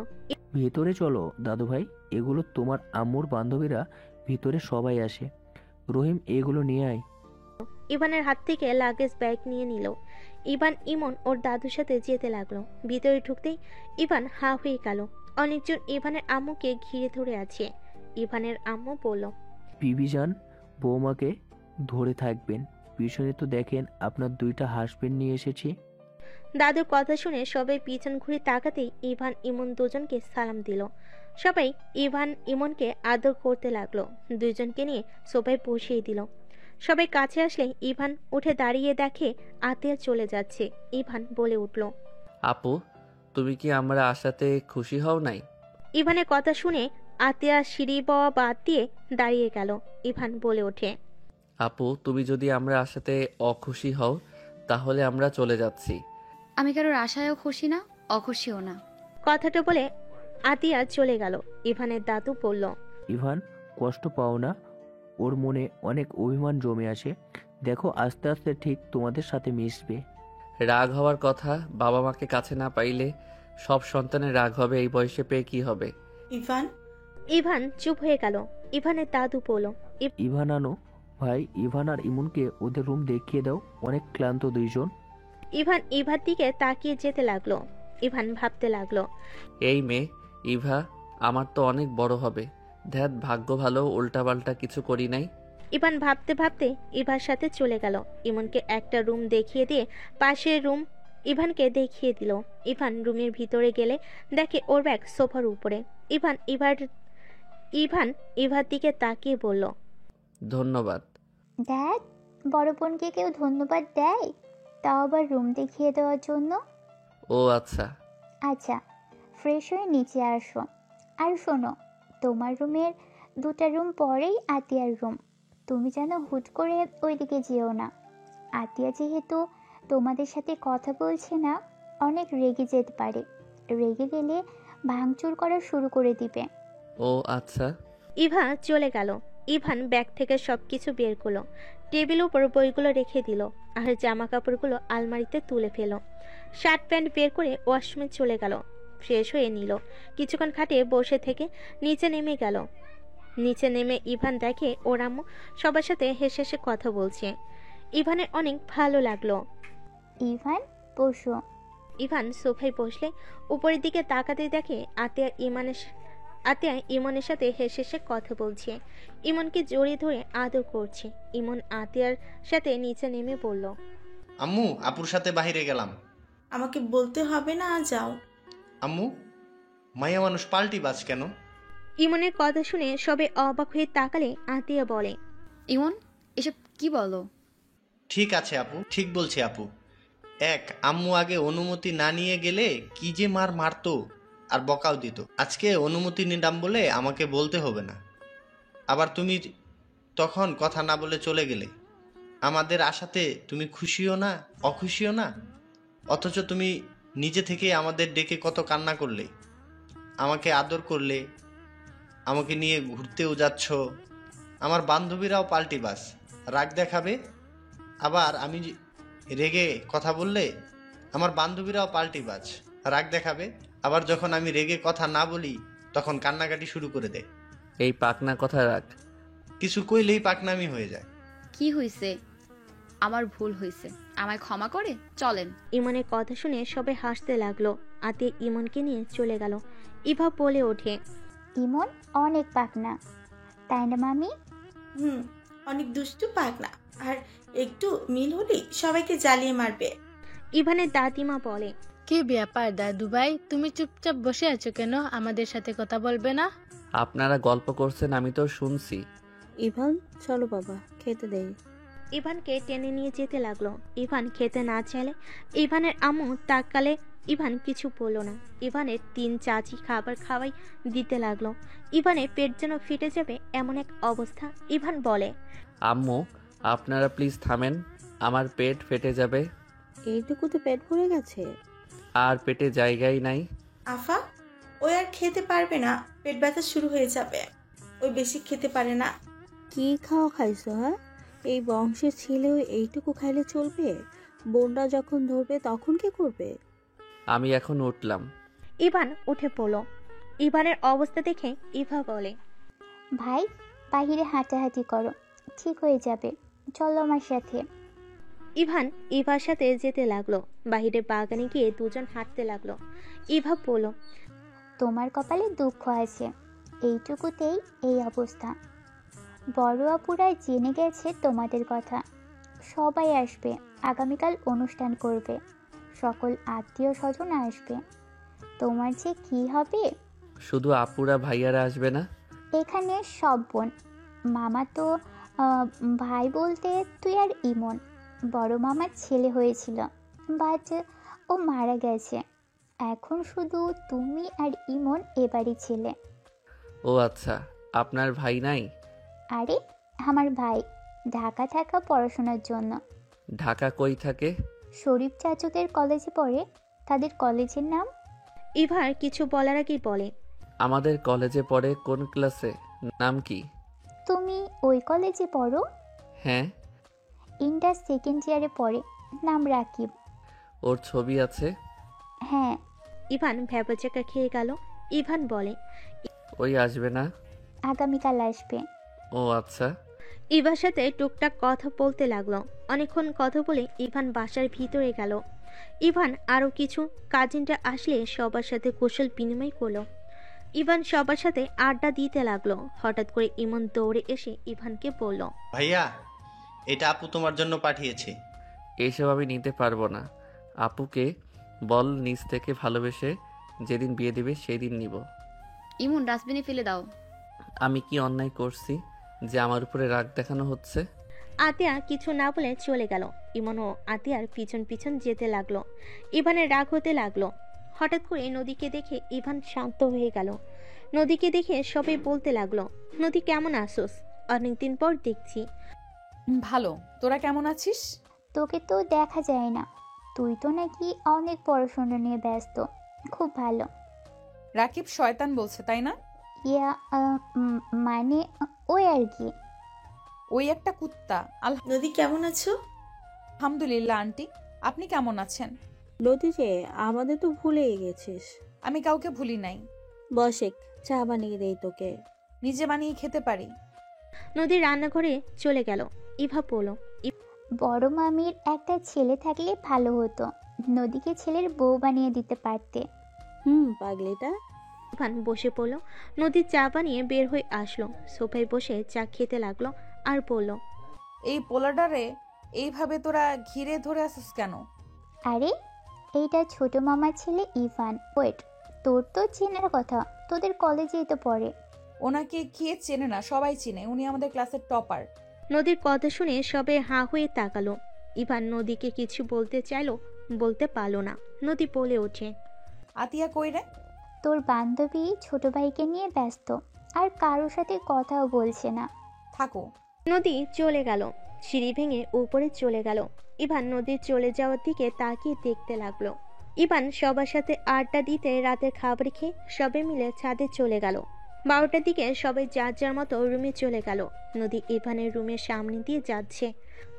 I: ভিতরে চলো দাদু ভাই, এগুলো তোমার আম্মুর বান্ধবীরা, ভিতরে সবাই আসে। রহিম, এগুলো নিয়ে আয়।
C: ইভানের হাত থেকে লাগেজ ব্যাগ নিয়ে নিল। ইভান ইমন ওর দাদুর সাথে যেতে লাগলো। ভিতরে ঢুকতেই ইভান হা হয়ে গেল। অনেকজন ইভানের আম্মুকে ঘিরে ধরে আছে। ইভানের আম্মু বলল,
I: বিবিজান, বৌমাকে ধরে থাকবেন, পিছনে তো দেখেন আপনার 2টা হাসবেন্ড নিয়ে এসেছি।
C: দাদুর কথা শুনে সবাই পিছন ঘুরে তাকাতেই ইভান ইমন দুজনকে সালাম দিল। সবাই ইভান ইমনকে আদর করতে লাগলো। দুজনকে নিয়ে সোফায় বসিয়ে দিল। সবাই কাছে আসলে ইভান উঠে দাঁড়িয়ে দেখে আতিয়া চলে যাচ্ছে। ইভান বলে উঠল,
A: আপু, তুমি কি আমরা আসাতে খুশি হও নাই?
C: ইভানের কথা শুনে আতিয়া সিঁড়ি বাওয়া বাদ দিয়ে দাঁড়িয়ে গেল। ইভান বলে ওঠে,
A: আপু, তুমি যদি আমরা আসাতে অখুশি হও তাহলে আমরা চলে যাচ্ছি।
J: আমি কারোর আশায়ও খুশি না, অখুশিও না।
C: কথাটা বলে আতিয়া চলে গেল। ইভানের দাদু বলল,
I: ইভান, কষ্ট পাও না, ওর মনে অনেক অভিমান জমে আছে, দেখো আস্তে আস্তে ঠিক তোমাদের সাথে মিশবে।
A: রাগ হওয়ার কথা, বাবা মাকে কাছে না পাইলে সব সন্তানের রাগ হবে। এই বয়সে পেয়ে কি হবে?
D: ইভান
C: ইভান চুপ হয়ে গেল। ইভানের দাদু বলল,
I: ইভান আনো ভাই, ইভান আর ইমনকে ওদের রুম দেখিয়ে দাও, অনেক ক্লান্ত দুইজন।
C: ইভান ইভার দিকে তাকিয়ে যেতে লাগলো। ইভান ভাবতে লাগলো,
A: এই মেয়ে ইভা আমার তো অনেক বড় হবে। ধ্যাত, ভাগ্য ভালো উল্টাপাল্টা কিছু করি নাই।
C: ইভান ভাবতে ভাবতে ইভার সাথে চলে গেল। ইমনকে একটা রুম দেখিয়ে দিয়ে পাশের রুম ইভানকে দেখিয়ে দিল। ইভান রুমের ভিতরে গেলে দেখে ওর ব্যাগ সোফার উপরে। ইভান ইভার দিকে তাকিয়ে বলল,
A: ধন্যবাদ।
K: ড্যাড, বড় বোনকে কেউ ধন্যবাদ দেয়? তাও আবার রুম দেখিয়ে দেওয়ার জন্য?
A: ও আচ্ছা।
K: আচ্ছা, ফ্রেশ হয়ে নিচে আসো। আর শোনো, তোমার রুমের 2টা রুম পরেই আতিয়ার রুম। তুমি যেন হুট করে ওইদিকে যেও না। আতিয়া যেহেতু তোমাদের সাথে কথা বলছে না, অনেক রেগে যেতে পারে। রেগে গেলে ভাঙচুর করা শুরু করে দিবে।
A: ও আচ্ছা।
C: ইভা চলে গেল। ইভান ব্যাগ থেকে সবকিছু বের করলো। টেবিল উপর বইগুলো রেখে দিল আর জামা কাপড়গুলো আলমারিতে তুলে ফেলো। শার্ট প্যান্ট বের করে ওয়াশরুমে চলে গেল। ফ্রেশ হয়ে নিল। কিছুক্ষণ খাটিয়ে বসে থেকে নিচে নেমে গেল। নিচে নেমে ইভান দেখে ওর আম্মু সবার সাথে হেসে হেসে কথা বলছে। ইভানের অনেক ভালো লাগলো।
K: ইভান, বসো।
C: ইভান সোফায় বসলে উপরের দিকে তাকাতে দেখে আতিয়া ইমনের সাথে হেসে হেসে কথা বলছে। ইমনকে জড়িয়ে ধরে আদর করছে। ইমন আতিয়ার সাথে নিচে নেমে বলল,
E: আম্মু, আপুর সাথে বাইরে গেলাম।
D: আমাকে বলতে হবে না, যাও।
E: আম্মু, মাইয়া মানুষ পাল্টি বাজ কেন?
C: ইমনের কথা শুনে সবে অবাক হয়ে তাকালে আতিয়া বলে,
J: ইমন, এসব কি বলো?
E: ঠিক আছে আপু, ঠিক বলছি আপু। আম্মু আগে অনুমতি না নিয়ে গেলে কি যে মারতো আর বকাও দিত। আজকে অনুমতি নিলাম বলে আমাকে বলতে হবে না। আবার তুমি তখন কথা না বলে চলে গেলে। আমাদের আশাতে তুমি খুশিও না অখুশিও না, অথচ তুমি নিজে থেকে আমাদের ডেকে কত কান্না করলে, আমাকে আদর করলে, আমাকে নিয়ে ঘুরতেও যাচ্ছ। আমার বান্ধবীরাও পাল্টি বাস, রাগ দেখাবে। আবার আমি রেগে কথা বললে আমার বান্ধবীরাও পাল্টি বাজ, রাগ দেখাবে। আবার যখন আমি রেগে কথা না বলি তখন কান্নাকাটি শুরু করে দেয়।
A: এই পাকনা কথা রাখ।
E: কিছু কইলেই পাকনামি হয়ে যায়।
J: কি হইছে? আমার ভুল হইছে, আমায় ক্ষমা করে চলেন।
C: ইমনের কথা শুনে সবাই হাসতে লাগলো। আতিয়া ইমনকে নিয়ে চলে গেল। ইভা বলে ওঠে,
K: ইমন অনেক পাকনা, তাই না মামি?
D: অনেক দুষ্টু পাগলা, আর একটু মিল হলেই সবাইকে জ্বালিয়ে মারবে।
C: ইভানের দাদিমা বলে,
L: কি ব্যাপার দাদু ভাই, তুমি চুপচাপ বসে আছো কেন? আমাদের সাথে কথা বলবে না?
A: আপনারা গল্প করছেন, আমি তো শুনছি।
H: ইভান চলো বাবা, খেতে দেই।
C: ইভানকে টেনে নিয়ে যেতে লাগলো। ইভান খেতে না চাইলে ইভানের আম্মু তাকালে ইভান কিছু বলল না। ইভানের 3 চাচি খাবার খাওয়াই দিতে লাগলো। ইভানের পেট যেন ফেটে যাবে এমন এক অবস্থা। ইভান বলে,
A: আম্মু আপনারা প্লিজ থামেন, আমার পেট ফেটে যাবে।
H: এইটুকুতে পেট ভরে গেছে?
A: আর পেটে জায়গাই নাই।
D: আফা, ওই আর খেতে পারবে না, পেট ব্যথা শুরু হয়ে যাবে। ওই বেশি খেতে পারে না।
H: কি খাওয়া খাইছো? হ্যাঁ, এই বংশের ছেলেও এইটুকু খাইলে চলবে? বোনরা যখন ধরবে তখন কি করবে?
A: আমি এখন উঠলাম।
C: ইভান উঠে পড়ল। ইভানের অবস্থা দেখে ইভা বলে,
K: ভাই, বাহিরে হাঁটাহাঁটি করো, ঠিক হয়ে যাবে। চলো আমার সাথে।
C: ইভান ইভার সাথে যেতে লাগলো। বাহিরে বাগানে গিয়ে দুজন হাঁটতে লাগলো। ইভা বলল,
K: তোমার কপালে দুঃখ আছে, এইটুকুতেই এই অবস্থা। বড় আপুরা জেনে গেছে তোমাদের কথা, সবাই আসবে। আগামীকাল অনুষ্ঠান করবে, সকল আত্মীয় স্বজন আসবে। তোমার যে কি হবে।
A: শুধু আপুরা ভাইয়ারা আসবে না?
K: এখানে সব বোন। মামা তো ভাই বলতে তুই আর ইমন। বড় মামার ছেলে হয়েছিল, বাট ও মারা গেছে। এখন শুধু তুমি আর ইমন এবারই ছেলে।
A: ও আচ্ছা, আপনার ভাই নাই?
K: আরে, আমার ভাই ঢাকা থাকা পড়াশোনার জন্য।
A: ঢাকা কই থাকে?
K: শরীফ চাচুদের কলেজে পড়ে। তাদের কলেজের নাম?
C: ইভার কিছু বলার আগেই বলে,
A: আমাদের কলেজে পড়ে। কোন ক্লাসে? নাম কি?
K: তুমি ওই কলেজে পড়ো?
A: হ্যাঁ।
K: ইন্টার সেকেন্ড ইয়ারে পড়ে, নাম রাকিব।
A: ওর ছবি আছে?
K: হ্যাঁ।
C: ইভান ভ্যাবাচাকা খেয়ে গেল। ইভান বলে,
A: ওই আসবে না?
K: আগামীকাল আসবে।
A: ও আচ্ছা।
C: ইভার সাথে টুকটাক কথা বলতে লাগলো। অনেকক্ষণ কথা বলে ইভান বাসার ভিতরে গেল। ইভান আরও কিছু কাজিনরা আসলে সবার সাথে কুশল বিনিময় করলো। ইভান সবার সাথে আড্ডা দিতে লাগলো। হঠাৎ করে ইমন দৌড়ে এসে ইভানকে বলল,
E: ভাইয়া, এটা আপু তোমার জন্য পাঠিয়েছে।
A: এইসব আমি নিতে পারবো না। আপুকে বল নিজ থেকে ভালোবেসে যেদিন বিয়ে দিবে সেই দিন নিব।
J: ইমন, ডাস্টবিনে ফেলে দাও।
A: আমি কি অন্যায় করছি যে আমার উপরে রাগ দেখানো হচ্ছে?
C: আতিয়া কিছু না বলে চলে গেল। ইমন ও আতিয়ার পিছন পিছন যেতে লাগলো। ইভানের রাগ হতে লাগলো। হঠাৎ করে নদীকে দেখে ইভান শান্ত হয়ে গেল। নদীকে দেখে সবাই বলতে লাগলো, নদী কেমন আসোস? অনেকদিন পর দেখছি।
B: ভালো, তোরা কেমন আছিস?
K: তোকে তো দেখা যায় না, তুই তো নাকি অনেক পড়াশোনা নিয়ে ব্যস্ত। খুব ভালো।
B: রাকিব শয়তান বলছে, তাই না?
K: ইয়া মানে ওই আর কি।
B: ওই একটা কুত্তা।
D: নদী কেমন আছো?
B: আলহামদুলিল্লাহ আন্টি, আপনি কেমন আছেন?
H: নদী যে, আমাদের তো ভুলেই গেছিস।
B: আমি কাউকে ভুলি নাই।
H: বসেক, চা বানিয়ে দেই তোকে।
B: নিজে বানিয়ে খেতে পারি।
C: নদী রান্নাঘরে চলে গেল। ইভা বলল,
K: বড় মামির একটা ছেলে থাকলে ভালো হতো, নদীকে ছেলের বউ বানিয়ে দিতে পারতে।
H: পাগলিটা।
C: ইভান বসে পড়ল। নদী চা বানিয়ে বের হয়ে আসলো। সোফায় বসে চা খেতে লাগলো আর বলল,
B: এই পোলাডারে এইভাবে তোরা ঘিরে ধরে আসিস কেন?
K: আরে, এইটা ছোট মামার ছেলে ইভান। ওয়েট, তোর তো চেনার কথা, তোদের কলেজেই তো পড়ে।
B: ওনাকে কে চেনে না? সবাই চিনে, উনি আমাদের ক্লাসের টপার।
C: নদীর কথা শুনে সবে হাঁ হয়ে তাকালো। ইভান নদীকে কিছু বলতে চাইলো, বলতে পারল না। নদী বলে ওঠে,
B: আতিয়া কই রে?
K: তোর বান্ধবী ছোট ভাইকে নিয়ে ব্যস্ত, আর কারোর সাথে কথাও বলছে না।
B: থাকো।
C: নদী চলে গেল, সিঁড়ি ভেঙে উপরে চলে গেল। ইভান নদীর চলে যাওয়ার দিকে তাকিয়ে দেখতে লাগলো। ইভান সবার সাথে আড্ডা দিতে রাতের খাবার খেয়ে সবাই মিলে ছাদে চলে গেল। 12টার দিকে সবাই যার যার মতো রুমে চলে গেল। নদী ইভানের রুমের সামনে দিয়ে যাচ্ছে,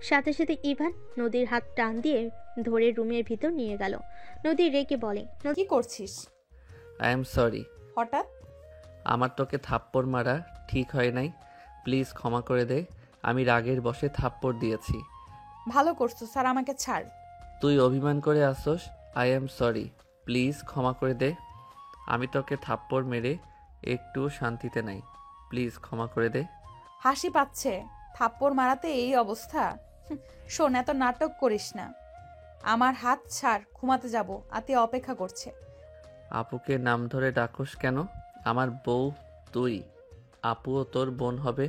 C: সাথে সাথে ইভান নদীর হাত টান দিয়ে ধরে রুমের ভিতর নিয়ে গেল। নদী রেগে বলে,
B: কি করছিস?
A: I am sorry.
B: হঠাৎ?
A: আমার তোকে থাপ্পড় মারা ঠিক হয় নাই, প্লিজ ক্ষমা করে দে। আমি রাগের বশে থাপ্পড় দিয়েছি।
B: ভালো করছো স্যার, আমাকে ছাড়।
A: তুই অভিমান করে আসোস। আই এম সরি, প্লিজ ক্ষমা করে দে। আমি তোকে থাপ্পড় মেরে একটু শান্তিতে নাই, প্লিজ ক্ষমা করে দে।
B: হাসি পাচ্ছে, থাপ্পড় মারাতে এই অবস্থা? শোন, এত নাটক করিস না। আমার হাত ছাড়, ঘুমাতে যাব, আতিয়া অপেক্ষা করছে।
A: আপুকে নাম ধরে ডাকোস কেন? আমার বউ তুই, আপুও তোর বোন হবে।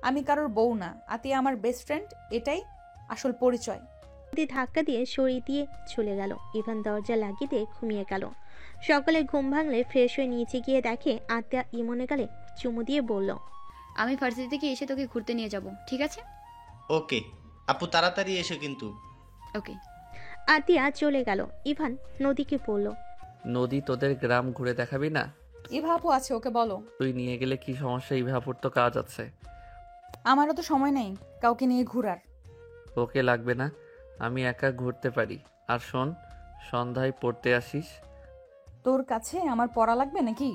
B: আমি কারোর বউ না, আতিয়া আমার বেস্ট ফ্রেন্ড, এটাই আসল পরিচয়।
C: নদী ধাক্কা দিয়ে সরিয়ে দিয়ে চলে গেল। ইভান দরজা লাগিয়ে দিয়ে ঘুমিয়ে গেল। সকালে ঘুম ভাঙলে ফ্রেশ হয়ে নিচে গিয়ে দেখে আতিয়া ইমনে গালে চুমু দিয়ে বলল,
J: আমি ভার্সিটি থেকে এসে তোকে ঘুরতে নিয়ে যাব, ঠিক আছে?
E: ওকে আপু, তাড়াতাড়ি এসো কিন্তু।
J: ওকে।
C: আতিয়া চলে গেল। ইভান নদীকে বলল,
A: নদী তোদের গ্রাম ঘুরে দেখাবি না?
B: ইভা আপু আছে, ওকে বলো।
A: তুই নিয়ে গেলে কি সমস্যা? ইভাপুর তো কাজ আছে।
B: আমারও তো সময় নেই কাউকে নিয়ে ঘুরার।
A: ওকে লাগবে না, আমি একা ঘুরতে পারি। আর শোন, সন্ধ্যায় পড়তে আসিস।
B: তোর কাছে আমার পড়া লাগবে নাকি?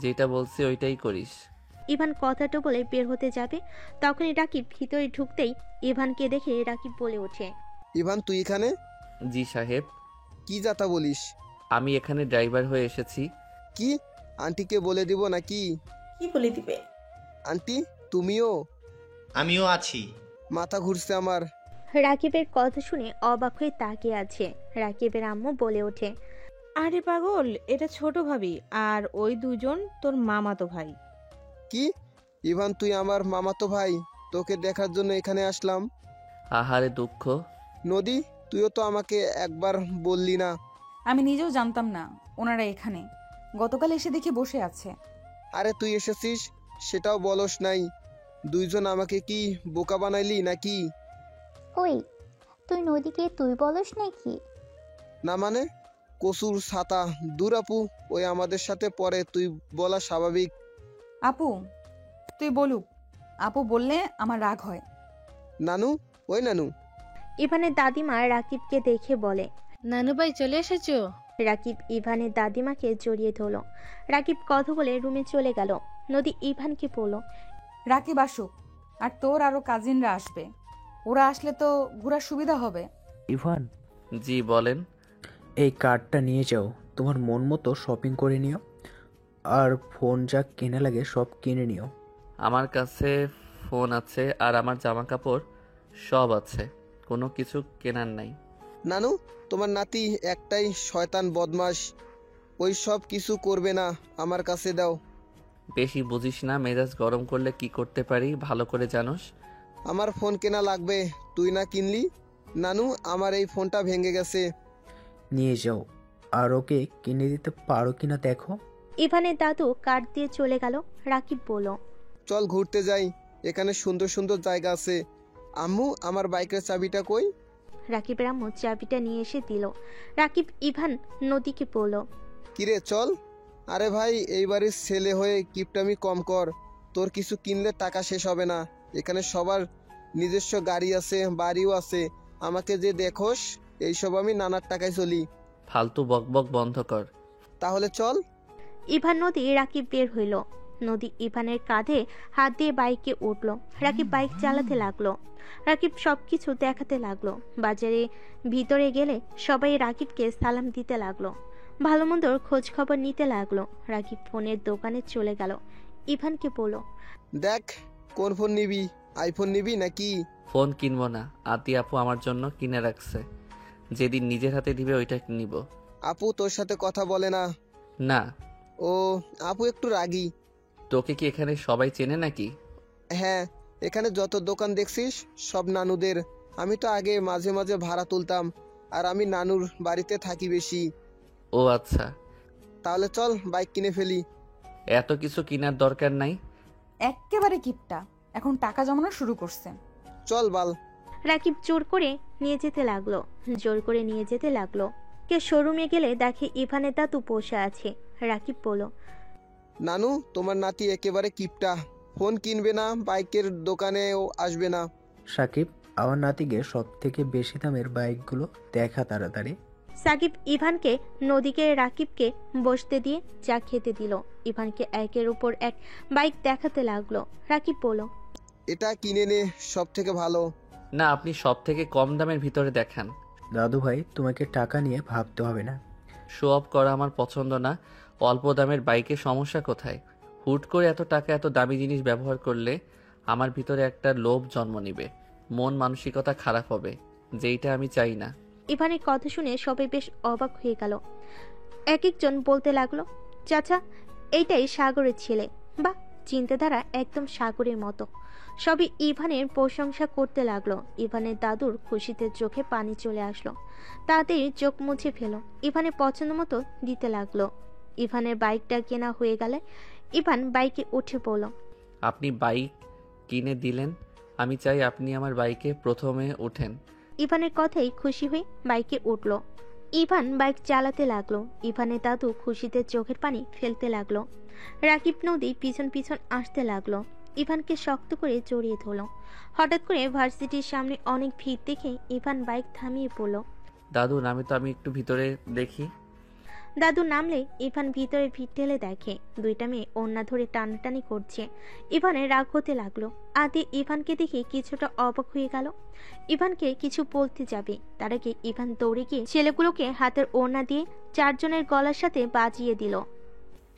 A: যেটা বলছি ওইটাই করিস।
C: ইভান কথাটা বলে বের হতে যাবে, তখনই রাকিব ভিতরে ঢুকতেই ইভানকে দেখে রাকিব বলে ওঠে,
F: ইভান তুই এখানে?
A: জি সাহেব।
F: কি যাতা বলিস?
A: আমি এখানে ড্রাইভার হয়ে এসেছি।
F: কি আন্টিকে বলে দিব নাকি?
D: কি বলে দিবে?
F: আন্টি তুমিও?
E: আমিও আছি।
F: মাথা ঘুরছে আমার।
C: রাকিবের কথা শুনে অবাক হয়ে তাকিয়ে আছে। রাকিবের আম্মু বলে ওঠে,
M: আরে পাগল, এটা ছোট ভাবি, আর ওই দুজন তোর মামাতো ভাই।
F: কি ইভান তুই আমার মামাতো ভাই? তোকে দেখার জন্য এখানে আসলাম।
A: আহারে দুঃখ।
F: নদী তুইও তো আমাকে একবার বললি না।
B: আমি নিজেও জানতাম না ওনারা এখানে। গতকাল এসে দেখি বসে আছে।
F: আরে তুই এসেছিস সেটাও বলস নাই। দুইজন আমাকে কি বোকা বানাইলি নাকি?
K: ওই, তুই নদীকে তুই বলস নাকি?
F: না মানে, কসুর ছাতা দূর আপু, ওই আমাদের সাথে পরে তুই বলা স্বাভাবিক।
B: আপু তুই বলুক, আপু বললে আমার রাগ হয়।
F: নানু, ওই নানু।
C: ইভানের দাদিমা রাকিবকে দেখে বলে,
L: নানু ভাই চলে এসেছো?
C: রাকিব ইভানের দাদিমাকে জড়িয়ে ধরল। রাকিব কথা বলে রুমে চলে গেল। নদী ইভানকে বলল,
B: রাকিব আসুক, আর তোর আরো কাজিনরা আসবে। ওরা আসলে তো ঘোরার সুবিধা হবে।
I: ইভান,
A: জি বলেন।
I: এই কার্ডটা নিয়ে যাও, তোমার মন মতো শপিং করে নিও, আর ফোন যা কেনা লাগে সব কিনে নিও।
A: আমার কাছে ফোন আছে আর আমার জামা কাপড় সব আছে, কোনো কিছু কেনার নাই।
F: নানু, তোমার নাতি একটাই শয়তান বদমাস, ওই সব কিছু করবে না, আমার কাছে দাও।
A: বেশি বুঝিস না, মেজাজ গরম করলে কি করতে পারি ভালো করে জানোস।
F: আমার ফোন কেনা লাগবে, তুই না কিনলি? নানু, আমার এই ফোনটা ভেঙে গেছে।
I: নিয়ে যাও, আর ওকে কিনে দিতে পারো কিনা দেখো।
C: ইভানের দাদু কার্ড দিয়ে চলে গেল। রাকিব বলল,
F: চল ঘুরতে যাই, এখানে সুন্দর সুন্দর জায়গা আছে। আম্মু, আমার বাইকের চাবিটা কই?
C: রাকিবের আম্মু চাবিটা নিয়ে এসে দিল। রাকিব ইভান নদীকে বলল,
F: কিরে চল। আরে ভাই, এই বাড়ির ছেলে হয়ে কিপটামি কম কর, তোর কিছু কিনলে টাকা শেষ হবে না। এখানে সবার নিজস্ব গাড়ি আছে, বাড়িও আছে, আমাকে যে দেখোস এইসব আমি নানার টাকায় চলি।
A: ফালতু বকবক বন্ধ কর।
F: তাহলে চল।
C: ইভান নদী রাকিব বের হইল। নদী ইভানের কাঁধে হাত দিয়ে বাইকে উঠল। রাকিব বাইক চালাতে লাগলো। রাকিব সবকিছু দেখাতে লাগলো। বাজারে ভিতরে গেলে সবাই রাকিবকে সালাম দিতে লাগলো, ভালো মন্দর খোঁজ খবর নিতে লাগলো। রাকিব ফোনের দোকানে চলে গেল। ইভানকে বলল,
F: দেখ কোন ফোন নিবি, আইফোন নিবি নাকি?
A: ফোন কিনবো না, আতি আপু আমার জন্য কিনে রাখছে, যেদিন নিজের হাতে দিবে ওইটা নিব।
F: আপু তোর সাথে কথা বলে না?
A: না।
F: ও, আপু একটু রাগী।
A: তোকে কি এখানে সবাই চেনে নাকি?
F: হ্যাঁ, এখানে যত দোকান দেখছিস সব নানুদের। আমি তো আগে মাঝে মাঝে ভাড়া তুলতাম, আর আমি নানুর বাড়িতে থাকি বেশি।
A: ও আচ্ছা,
F: তাহলে চল বাইক কিনে ফেলি।
A: এত কিছু কেনার দরকার নাই।
B: এক্কেবারে কিপটা, এখন টাকা জমানো শুরু করছে।
F: চল বাল।
C: রাকিব জোর করে নিয়ে যেতে লাগলো। কে শোরুমে গেলে দেখে ইভানের দাদু বসে আছে। রাকিব বলল,
F: নানু, তোমার নাতি একেবারে কিপটা, ফোন কিনবে না, বাইকের দোকানেও আসবে না।
I: সাকিব, আমার নাতিকে সব থেকে বেশি দামের বাইকগুলো দেখা তাড়াতাড়ি।
C: সাকিব ইভানকে নদীকে রাকিবকে বসতে দিয়ে চা খেতে দিল। ইভানকে একের উপর এক বাইক দেখাতে লাগলো। রাকিব বলল,
F: এটা কিনে নে, সব থেকে ভালো।
A: না, আপনি সব থেকে কম দামের ভিতরে দেখান।
I: দাদু ভাই, তোমাকে টাকা নিয়ে ভাবতে হবে না।
A: শো অফ করা আমার পছন্দ না। অল্প দামের বাইকে সমস্যা কোথায়? হুট করে এত টাকা এত দামি জিনিস ব্যবহার করলে আমার ভিতরে একটা লোভ জন্ম নিবে, মন মানসিকতা খারাপ হবে, যেইটা আমি চাই না।
C: ইভানের কথা শুনে সবাই বেশ অবাক হয়ে গেল। এক একজন বলতে লাগলো, চাচা, এইটাই সাগরের ছেলে, বা চিন্তাধারা একদম সাগরের মতো। সবই ইভানের প্রশংসা করতে লাগলো। ইভানের দাদুর খুশিতে চোখে পানি চলে আসলো। তাড়াতাড়ি চোখ মুছে ফেল। ইভানের পছন্দ মতো দিতে লাগলো। ইভানের বাইকটা কেনা হয়ে গেলে ইভান বাইকে উঠে পড়ল।
A: আপনি বাইক কিনে দিলেন, আমি চাই আপনি আমার বাইকে প্রথমে ওঠেন।
C: ইভানের কথাই খুশি হয়ে বাইকে উঠল। ইভান বাইক চালাতে লাগলো। ইভানের দাদু খুশিতে চোখের পানি ফেলতে লাগলো। রাকিব নদী পিছন পিছন আসতে লাগলো। ইভানকে শক্ত করে জড়িয়ে ধরল। হঠাৎ করে ভার্সিটির সামনে অনেক ভিড় দেখে ইভান বাইক থামিয়ে পড়ল।
A: দাদু নামে তো, আমি একটু ভিতরে দেখি।
C: দাদু নামলে ইভান ভিতরে ভিড় ঠেলে দেখে দুইটা মেয়ে ওড়না ধরে টানাটানি করছে। ইভানের রাগ হতে লাগলো। আদি ইভানকে দেখে কিছুটা অবাক হয়ে গেল। ইভানকে কিছু বলতে যাবে, তার আগে ইভান দৌড়ে গিয়ে ছেলেগুলোকে হাতের ওড়না দিয়ে চারজনের গলার সাথে বাজিয়ে দিল।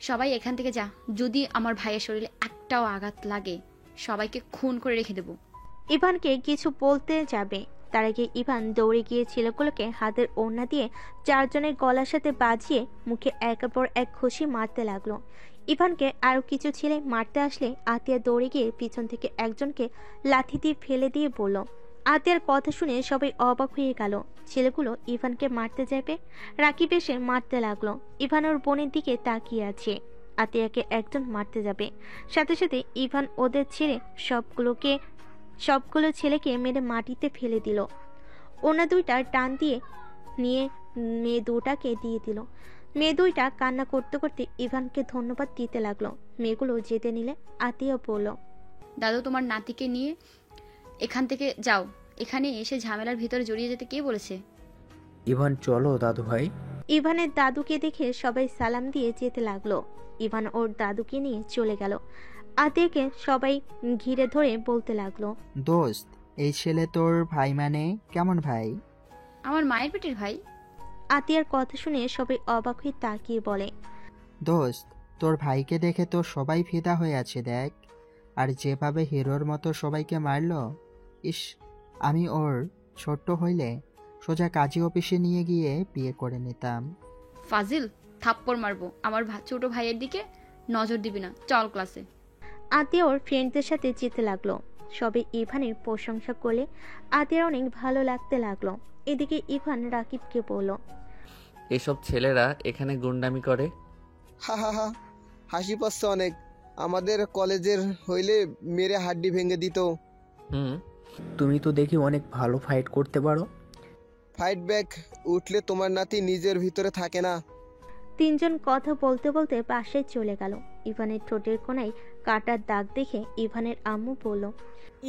J: সবাই এখান থেকে যা, যদি আমার ভাইয়ের শরীরে একটাও আঘাত লাগে সবাইকে খুন করে রেখে দেব।
C: ইভানকে কিছু বলতে যাবে, তার আগে ইভান দৌড়ে গিয়ে ছেলেগুলোকে হাতের ওড়না দিয়ে চারজনের গলার সাথে বাজিয়ে মুখে একের পর এক ঘুষি মারতে লাগলো। ইভানকে আরো কিছু ছেলে মারতে আসলে আতিয়া দৌড়ে গিয়ে পিছন থেকে একজনকে লাঠি দিয়ে ফেলে দিয়ে বলল। আতিয়ার কথা শুনে সবাই অবাক হয়ে গেল। ছেলেগুলো ইভানকে মারতে যাবে, রাকিব এসে মারতে লাগলো। ইভান ওর বোনের দিকে তাকিয়ে আছে। আতিয়াকে একজন মারতে যাবে, সাথে সাথে ইভান ওদের ছেড়ে সবগুলো ছেলেকে মেরে মাটিতে ফেলে দিল। ওনা দুইটা টান দিয়ে নিয়ে মেয়ে দুটাকে দিয়ে দিল। মেয়ে দুইটা কান্না করতে করতে ইভানকে ধন্যবাদ দিতে লাগলো। মেয়েগুলো যেতে নিলে আতিয়া বলল,
J: দাদু, তোমার নাতিকে নিয়ে এখান থেকে যাও। এখানে এসে ঝামেলার ভিতরে জড়িয়ে যেতে কে বলেছে?
I: ইভান, চলো দাদু ভাই।
C: ইভানের দাদুকে দেখে সবাই সালাম দিয়ে যেতে লাগলো। ইভান ওর দাদুকে নিয়ে চলে গেল। আতিয়াকে সবাই ঘিরে ধরে বলতে লাগলো,
N: দোস্ত, এই ছেলে তোর ভাই মানে কেমন ভাই?
J: আমার মায়ের পেটের ভাই।
C: আতিয়ার কথা শুনে সবাই অবাক হয়ে তাকিয়ে বলে,
N: দোস্ত, তোর ভাইকে দেখে তো সবাই ফিদা হয়ে আছে দেখ। আর যেভাবে হিরোর মতো সবাইকে মারলো, ইস, আমি ওর ছোট্ট হইলে সোজা কাজী অফিসে নিয়ে গিয়ে বিয়ে করে নিতাম।
J: ফাজিল, থাপ্পড় মারবো। আমার ছোট ভাইয়ের দিকে নজর দিবি না, চল ক্লাসে।
C: আতিয়া ওর ফ্রেন্ডদের সাথে যেতে লাগলো। সবে ইভানের প্রশংসা করলে আতিয়ার অনেক ভালো লাগতে লাগলো। এদিকে ইভান রাকিবকে বলল,
A: এসব ছেলেরা এখানে গুন্ডামি করে।
F: হা হা হা, হাসি পাচ্ছে অনেক। আমাদের কলেজের হইলে মেরে হাড্ডি ভেঙে দিত।
I: তুমি তো দেখি অনেক ভালো ফাইট করতে পারো।
F: ফাইট ব্যাক উঠলে তোমার নাতি নিজের ভিতরে থাকে না।
C: তিনজন কথা বলতে বলতে পাশে চলে গেল। ইভানের ঠোঁটের কোনায় কাটার দাগ দেখে ইভানের আম্মু বলল,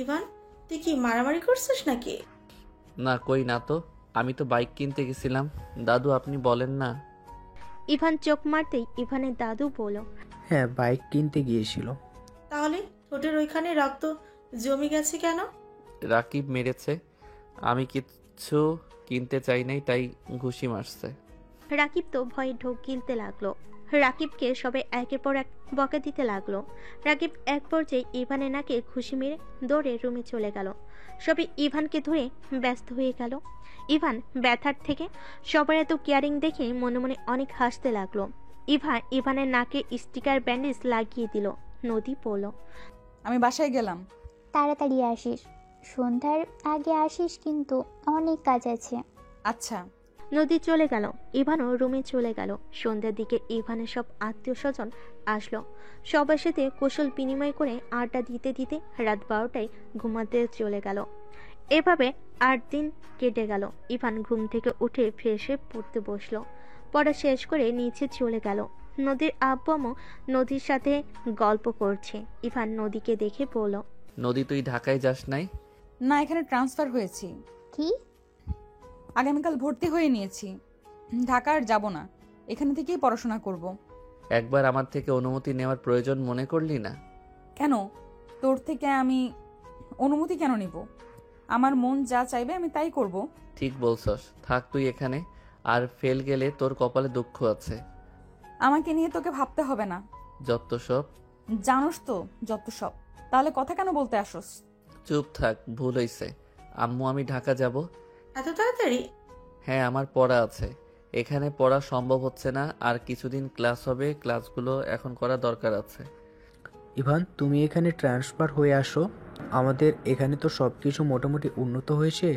D: ইভান, তুই কি মারামারি করছিস নাকি?
A: না, কই না তো, আমি তো বাইক কিনতে গেছিলাম। দাদু আপনি বলেন না।
C: ইভান চোখ মারতেই ইভানের দাদু বলল,
I: হ্যাঁ, বাইক কিনতে গিয়েছিল।
D: তাহলে ঠোঁটের ওইখানে রক্ত জমে গেছে কেন?
A: রাকিব মেরেছে, আমি কিচ্ছু কিনতে চাই নাই, তাই ঘুষি মারছে।
C: রাকিব তো ভয়ে ঢোক গিলতে লাগলো। রাকিবকে সবে একের পর এক বকা দিতে লাগলো। রাকিব এক পর্যায়ে ইভানের নাকে ঘুষি মেরে দৌড়ে রুমে চলে গেল। সবে ইভানকে ধরে ব্যস্ত হয়ে গেল। ইভান ব্যথার থেকে সবার এত কেয়ারিং দেখে মনে মনে অনেক হাসতে লাগলো। ইভানের নাকে স্টিকার ব্যান্ডেজ লাগিয়ে দিল। নদী বলল,
B: আমি বাসায় গেলাম।
K: তাড়াতাড়ি আসিস, সন্ধ্যার আগে আসিস, কিন্তু অনেক কাজ আছে।
B: আচ্ছা।
C: নদী চলে গেল। ইভানও রুমে চলে গেল। সন্ধ্যার দিকে ইভানের সব আত্মীয় স্বজন আসলো। সবার সাথে কুশল বিনিময় করে আড্ডা দিতে দিতে রাত 12টায় ঘুমাতে চলে গেল। এভাবে 8 দিন কেটে গেল। ইভান ঘুম থেকে উঠে ফ্রেশ হয়ে পড়তে বসলো। পড়া শেষ করে নিচে চলে গেল। নদীর আব্বু আম্মু নদীর সাথে গল্প করছে। ইভান নদীকে দেখে বলল,
A: নদী, তুই ঢাকায় যাস নাই?
B: না, এখানে ট্রান্সফার হয়েছি।
K: কি?
B: আগামীকাল ভর্তি হয়ে নিয়েছি। ঢাকা আর যাব না, এখানে থেকেই পড়াশোনা করব।
A: একবার আমার থেকে অনুমতি নেওয়ার প্রয়োজন মনে করলি না?
B: কেন? তোর থেকে আমি অনুমতি কেন নিব? আমার মন যা চাইবে আমি তাই করব।
A: ঠিক বলছস, থাক তুই এখানে। আর ফেল গেলে তোর কপালে দুঃখ আছে।
B: আমাকে নিয়ে তোকে ভাবতে হবে না।
A: যত সব।
B: জানোস তো যত সব। তাহলে কথা কেন বলতে আসোস?
A: চুপ থাক, ভুল হইছে। আম্মু, আমি ঢাকা যাব।
D: এত তাড়াতাড়ি?
A: হ্যাঁ, আমার পড়া আছে। এখানে পড়া সম্ভব হচ্ছে না। আর কিছুদিন ক্লাস হবে, ক্লাসগুলো এখন করা দরকার আছে।
I: ইভান, তুমি এখানে ট্রান্সফার হয়ে আসো। আমাদের এখানে তো সব কিছু মোটামুটি উন্নত হয়েছে।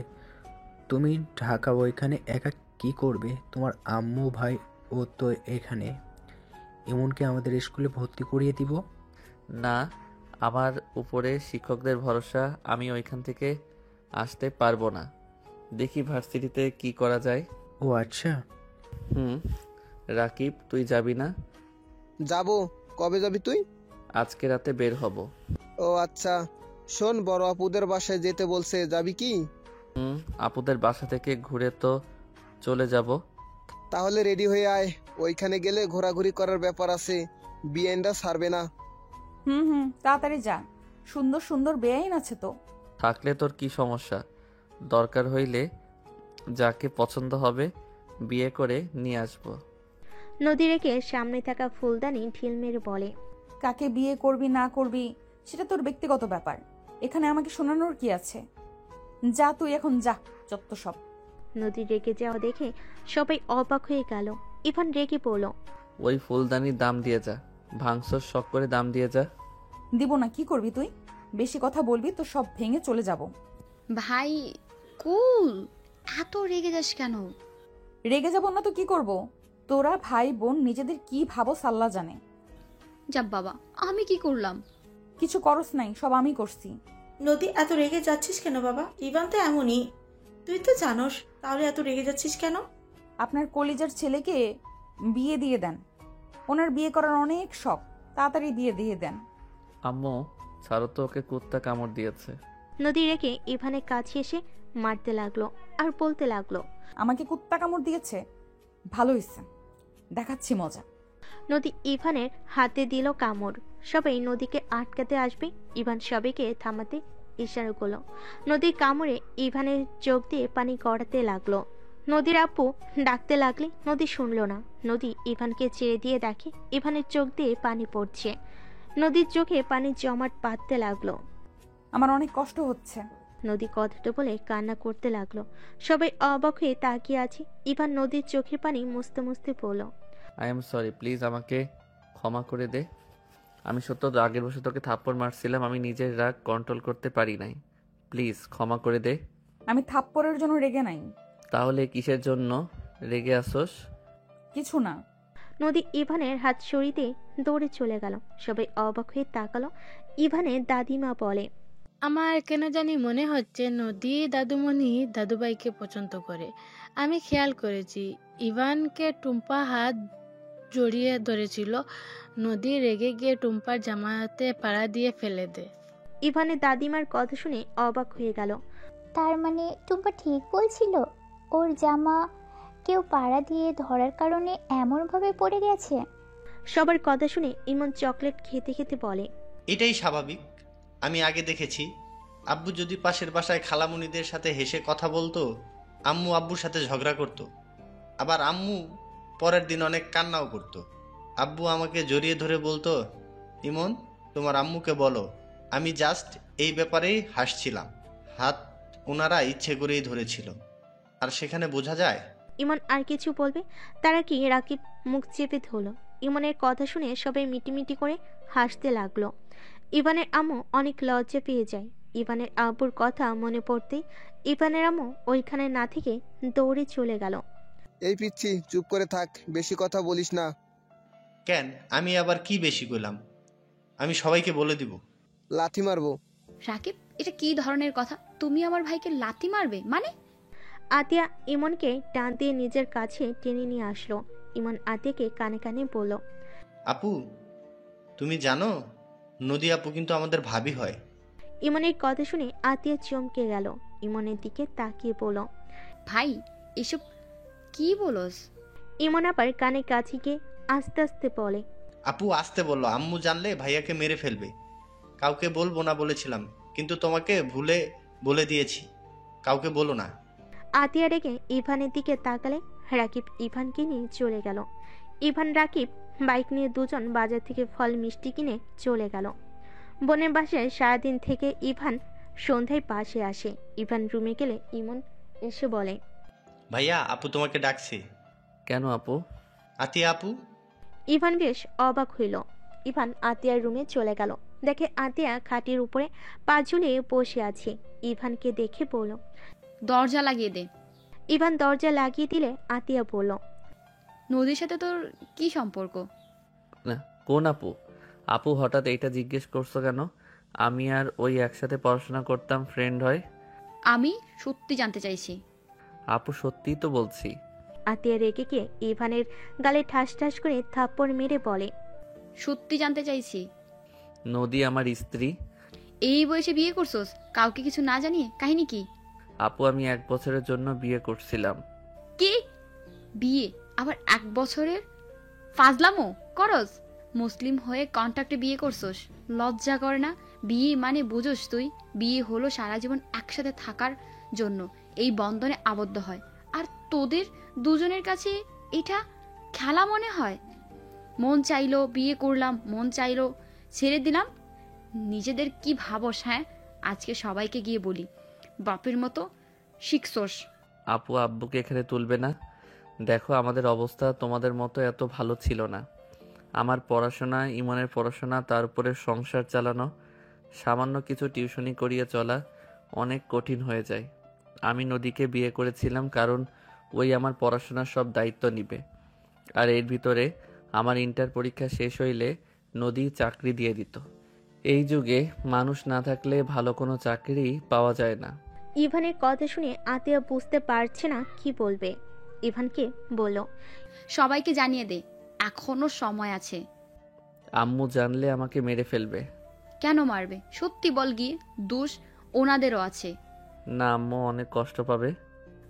I: তুমি ঢাকা ওইখানে একা কি করবে? তোমার আম্মু ভাই ও তো এখানে। এমনকি আমাদের স্কুলে ভর্তি করিয়ে দিব।
A: না, আমার উপরে শিক্ষকদের ভরসা। আমি ওইখান থেকে আসতে পারবো না। দেখি ভার্সিটিতে কি করা যায়।
I: ও আচ্ছা।
A: রাকিব, তুই যাবি না?
F: যাব। কবে যাবি তুই?
A: আজকে রাতে বের হব।
F: ও আচ্ছা। শোন, বড় আপুদের বাসায় যেতে বলছে, যাবি কি?
A: আপুদের বাসা থেকে ঘুরে তো চলে যাব।
F: তাহলে রেডি হয়ে আয়। ওইখানে গেলে ঘোরাঘুরি করার ব্যাপার আছে, বিয়েনটা ছাড়বে না।
B: তাড়াতাড়ি যা। সুন্দর সুন্দর বেআইন আছে তো।
A: থাকলে তোর কি সমস্যা? দরকার হইলে যাকে পছন্দ হবে বিয়ে করে নিয়ে আসবো।
C: নদী রেখে সামনে থাকা ফুলদানি ঢিল মেরে বলে,
B: কাকে বিয়ে করবি না করবি সেটা তোর ব্যক্তিগত ব্যাপার। এখানে আমাকে শোনানোর কি আছে? যা তুই এখন যা, যত সব।
C: নদী রেগে যাওয়া দেখে সবাই অবাক হয়ে গেল। ইভান রেগে বলল,
A: ওই ফুলদানির দাম দিয়ে যা। ভাঙছর শখ করে দাম দিয়ে যা।
B: দিব না। কি করবি তুই? বেশি কথা বলবি তো সব ভেঙে চলে যাব।
J: ভাই কুল, এত রেগে যাস কেন?
B: রেগে যাব না তো কি করব? তোরা ভাই বোন নিজেদের কি ভাবো আল্লাহ জানে।
J: যাব বাবা, আমি কি করলাম?
B: কিছু করস নাই, সব আমি করছি।
D: নদী, এত রেগে যাচ্ছিস কেন বাবা? ইভান তো এমনই, তুই তো জানোস। তাহলে এত রেগে যাচ্ছিস কেন?
B: আপনার কলিজার ছেলেকে বিয়ে দিয়ে দেন। ওনার বিয়ে করার অনেক শখ, তাড়াতাড়ি বিয়ে দিয়ে দেন।
A: আম্মু, ছাড়ো তো, ওকে কুত্তা কামড় দিয়েছে।
C: নদী রেখে ইভানের কাছে এসে মারতে লাগলো আর বলতে লাগলো,
B: আমাকে কুত্তা কামড় দিয়েছে? ভালো হয়েছে, দেখাচ্ছি মজা।
C: নদী ইভানের হাতে দিল কামড়। সবাই নদীকে আটকাতে আসবে। ইভান সবাইকে থামাতে ইশারা করলো। নদীর কামড়ে ইভানের চোখ দিয়ে পানি গড়াতে লাগলো। নদীর আপু ডাকতে লাগলে নদী শুনল না। নদী ইভানকে ছেড়ে দিয়ে দেখে ইভানের চোখ দিয়ে পানি পড়ছে। নদীর চোখে পানি জমাট বাঁধতে লাগলো।
B: আমার অনেক কষ্ট হচ্ছে।
C: নদী কথাটা বলে কান্না করতে লাগলো। সবাই অবাক হয়ে তাকিয়ে আছে। ইভান নদীর চোখের পানি মুছতে মুছতে বলল,
A: আই এম সরি, প্লিজ আমাকে ক্ষমা করে দে। আমি সত্য রাগের বসে তোকে থাপ্পড় মারছিলাম। আমি নিজের রাগ কন্ট্রোল করতে পারি নাই। প্লিজ ক্ষমা করে দে।
B: আমি থাপ্পড়ের জন্য রেগে নাই।
A: তাহলে কিসের জন্য রেগে আসোস?
B: কিছু না।
C: নদী ইভানের হাত সরিতে দৌড়ে চলে গেল। সবাই অবাক হয়ে তাকালো। ইভানের দাদিমা বলে,
L: আমার কেন জানি মনে হচ্ছে নদী দাদুমণি দাদুভাইকে পছন্দ করে। আমি খেয়াল করেছি ইভানকে টুম্পা হাত জড়িয়ে ধরেছিল। নদী রেগে গিয়ে টুম্পার জামাতে পাড়া দিয়ে ফেলে দেয়।
C: ইভানের দাদিমার কথা শুনে অবাক হয়ে গেল।
K: তার মানে টুম্পা ঠিক বলছিল, ওর জামা কেউ পাড়া দিয়ে ধরার কারণে এমনভাবে পড়ে গেছে।
C: সবার কথা শুনে ইমন চকলেট খেতে খেতে বলে,
E: এটাই স্বাভাবিক। আমি আগে দেখেছি আব্বু যদি পাশের বাসায় খালামুনিদের সাথে হেসে কথা বলতো, আম্মু আব্বুর সাথে ঝগড়া করত। আবার আম্মু পরের দিন অনেক কান্নাও করত। আব্বু আমাকে জড়িয়ে ধরে বলতো, ইমন তোমার আম্মুকে বলো আমি জাস্ট এই ব্যাপারেই হাসছিলাম। হাত ওনারা ইচ্ছে করেই ধরেছিল। আর সেখানে বোঝা যায়।
C: ইমন আর কিছু বলবে তারা কি রাকিব মুখ চেপে ধরল। ইমনের কথা শুনে সবাই মিটিমিটি করে হাসতে লাগলো। ইভানের আম্মু অনেক লজ্জা পেয়ে যায়। ইভানের আব্বুর কথা মনে পড়তেই ইভানের আম্মু ওইখানে না থেকে দৌড়ে চলে গেল।
F: এই পিচ্ছি, চুপ করে থাক, বেশি কথা বলিস না।
E: কেন, আমি আবার কি বেশি করলাম? আমি সবাইকে বলে দিব।
F: লাথি মারবো।
J: রাকিব, এটা কি ধরনের কথা? তুমি আমার ভাইকে লাথি মারবে মানে?
C: আতিয়া ইমনকে টান দিয়ে নিজের কাছে টেনে নিয়ে আসলো। ইমন আতিয়াকে কানে কানে বলল,
E: আপু, তুমি জানো নদী আপু কিন্তু আমাদের ভাবি হয়।
C: ইমনের কথা শুনে আতিয়া চমকে গেল। ইমনের দিকে তাকিয়ে বলল,
J: ভাই এসব কি বলস?
C: ইমন আবার কানে কাছে গিয়ে আস্তে আস্তে বলে,
E: আপু আসতে বললো, আম্মু জানলে ভাইয়াকে মেরে ফেলবে। কাউকে বলবো না বলেছিলাম, কিন্তু তোমাকে ভুলে বলে দিয়েছি, কাউকে বলো না।
C: আতিয়া রেগে ইভানের দিকে তাকালে রাকিব ইভানকে নিয়ে চলে গেল। ইভান রাকিব বাইক নিয়ে দুজন বাজার থেকে ফল মিষ্টি কিনে চলে গেল। বোনের বাসায় সারাদিন থেকে ইভান সন্ধ্যায় পাশে আসে। ইভান রুমে গেলে ইমন এসে বলে,
E: ভাইয়া আপু তোমাকে ডাকছে।
A: কেন আপু?
E: আতিয়া আপু।
C: ইভান বেশ অবাক হইল। ইভান আতিয়ার রুমে চলে গেল। দেখে আতিয়া খাটের উপরে পা ঝুলিয়ে বসে আছে। ইভানকে দেখে বলল,
J: দরজা লাগিয়ে দে।
C: ইভান দরজা লাগিয়ে দিলে আতিয়া বলল,
J: নদীর সাথে তোর কি সম্পর্ক?
A: না, কোন আপু? আপু হঠাৎ এইটা জিজ্ঞেস করছো কেন? আমি আর ওই একসাথে পড়াশোনা করতাম, ফ্রেন্ড হয়।
J: আমি সত্যি জানতে চাইছি।
A: আপু সত্যিই তো বলছি।
C: আতিয়া রেগে গিয়ে ইভানের গালে ঠাস ঠাস করে থাপ্পড় মেরে বলে,
J: সত্যি জানতে চাইছি।
A: নদী আমার স্ত্রী।
J: এই বয়সে বিয়ে করছোস কাউকে কিছু না জানিয়ে? কাহিনী কি?
A: আপু আমি 1 বছরের জন্য বিয়ে করছিলাম।
J: কি? বিয়ে আবার 1 বছরের? ফাজলামো করস? মুসলিম হয়ে কন্ট্রাক্টে বিয়ে করছোস? লজ্জা করে না? বিয়ে মানে বুঝোস তুই? বিয়ে হলো সারা জীবন একসাথে থাকার জন্য, এই বন্ধনে আবদ্ধ হয়। আর তোদের দুজনের কাছে এটা খেলা মনে হয়? মন চাইলো বিয়ে করলাম, মন চাইলো ছেড়ে দিলাম। নিজেদের কি ভাবস? হ্যাঁ, আজকে সবাইকে গিয়ে বলি বাপের মতো শিখছোস।
A: আপু আব্বুকে এখানে তুলবে না। দেখো আমাদের অবস্থা তোমাদের মতো এত ভালো ছিল না। আমার পড়াশোনা, ইমনের পড়াশোনা, তার উপরে সংসার চালানো, সামান্য কিছু টিউশনি করিয়ে চলা অনেক কঠিন হয়ে যায়। আমি নদীকে বিয়ে করেছিলাম কারণ ওই আমার পড়াশোনার সব দায়িত্ব নিবে। আর এর ভিতরে আমার ইন্টার পরীক্ষা শেষ হইলে নদী চাকরি দিয়ে দিত। এই যুগে মানুষ না থাকলে ভালো কোনো চাকরি পাওয়া যায় না।
C: ইভানের কথা শুনে আতিয়া বুঝতে পারছে না কি বলবে। ইভানকে বলল,
J: সবাইকে জানিয়ে দে, এখনো সময় আছে।
A: আম্মু জানলে আমাকে মেরে ফেলবে।
J: কেন মারবে? সত্যি বল গিয়ে, দোষ ওনাদেরও আছে।
A: না, আম্মু অনেক কষ্ট পাবে।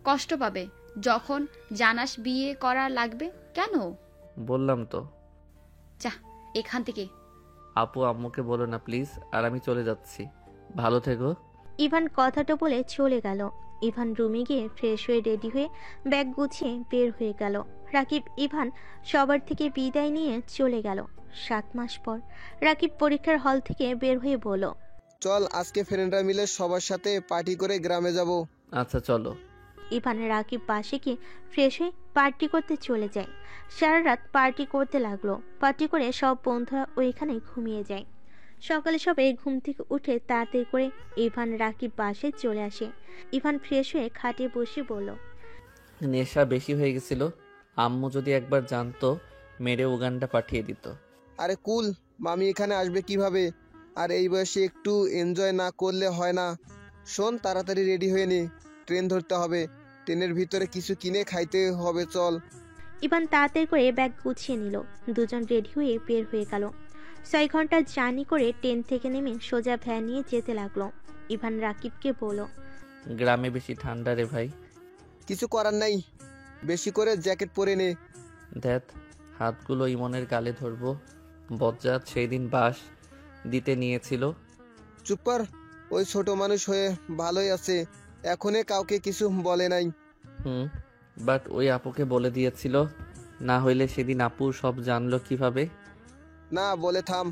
J: কষ্ট পাবে যখন জানাস বিয়ে করা লাগবে? কেন?
A: বললাম তো।
J: যা এখান থেকে।
A: আপু আম্মুকে বলো না প্লিজ, আর আমি চলে যাচ্ছি। ভালো থেকো।
C: ইভান কথাটা বলে চলে গেল। ইভান রুমে গিয়ে ফ্রেশ হয়ে রেডি হয়ে ব্যাগ গুছিয়ে বের হয়ে গেল। রাকিব ইভান সবার থেকে বিদায় নিয়ে চলে গেল। 7 মাস পর রাকিব পরীক্ষার হল থেকে বের হয়ে বলল,
F: চল আজকে ফ্রেন্ডরা মিলে সবার সাথে পার্টি করে গ্রামে যাব।
A: আচ্ছা চলো।
C: ইভান রাকিব পাশে গিয়ে ফ্রেশ হয়ে পার্টি করতে চলে যায়। সারা রাত পার্টি করতে লাগলো। পার্টি করে সব বন্ধুরা ওইখানে ঘুমিয়ে যায়। সকালে সবাই ঘুম থেকে উঠে তাড়াতাড়ি করে ইভান রাকিব বাসে চলে আসে। ইভান ফ্রেশ হয়ে খাটে বসে বলল,
A: নেশা বেশি হয়ে গেছিল। আম্মু যদি একবার জানতো মেরে উগান্ডা পাঠিয়ে দিত।
F: আরে কুল, মামি এখানে আসবে কিভাবে? আর এই বয়সে একটু এনজয় না করলে হয় না। শোন, তাড়াতাড়ি রেডি হয়ে নে, ট্রেন ধরতে হবে। ট্রেনের ভিতরে কিছু কিনে খাইতে হবে, চল।
C: ইভান তাড়াতাড়ি করে ব্যাগ গুছিয়ে নিল। দুজন রেডি হয়ে বের হয়ে গেল। 6 ঘন্টা জার্নি করে ট্রেন থেকে নেমে সোজা ভ্যান নিয়ে যেতে লাগলো। ইভান রাকিবকে বলল,
A: গ্রামে বেশি ঠান্ডা রে ভাই।
F: কিছু করার নাই, বেশি করে জ্যাকেট পরে নে।
A: দেখ হাতগুলো ইমনের গালে ধরবো। বজ্জাত সেই দিন বাস দিতে নিয়েছিল।
F: চুপ কর, ওই ছোট মানুষ হয়ে ভালোই আছে, এখনে কাউকে কিছু বলে নাই।
A: বাট ওই আপুকে বলে দিয়েছিল, না হইলে সেদিন আপু সব জানলো কিভাবে?
F: না বলে থাম।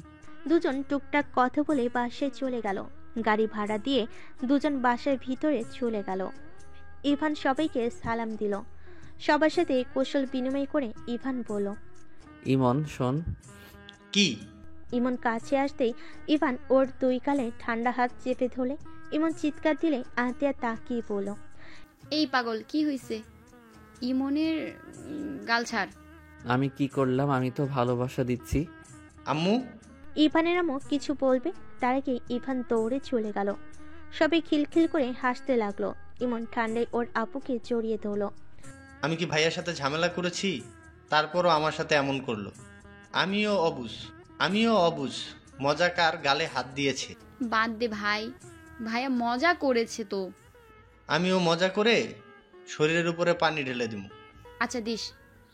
C: দুজন টুকটাক কথা বলে বাসায় চলে গেল। গাড়ি ভাড়া দিয়ে দুজন বাসার ভিতরে চলে গেল। ইভান সবাইকে সালাম দিল। সবার সাথে কৌশল বিনিময় করে ইভান বলল,
A: ইমন শোন।
E: কি?
C: ইমন কাছে আসতেই ইভান ওর 2 গালে ঠান্ডা হাত চেপে ধরলে ইমন চিৎকার দিলে আতিয়া তাকিয়ে বলল,
J: এই পাগল কি হয়েছে? ইমনের গাল ছাড়।
A: আমি কি করলাম? আমি তো ভালোবাসা দিচ্ছি।
E: আম্মু,
C: ইভানের আম্মু কিছু বলবে তার আগে ইভান দৌড়ে চলে গেল। সবাই খিলখিল করে হাসতে লাগলো। ইমন ঠান্ডায় ওর আপুকে জড়িয়ে ধরল।
E: আমি কি ভাইয়ার সাথে ঝামেলা করেছি? তারপরও আমার সাথে এমন করলো। আমিও অবুঝ। মজাকার গালে হাত দিয়েছে।
J: বাদ দে ভাই, ভাইয়া মজা করেছে তো।
E: আমিও মজা করে শরীরের উপরে পানি ঢেলে দিব।
J: আচ্ছা দিস।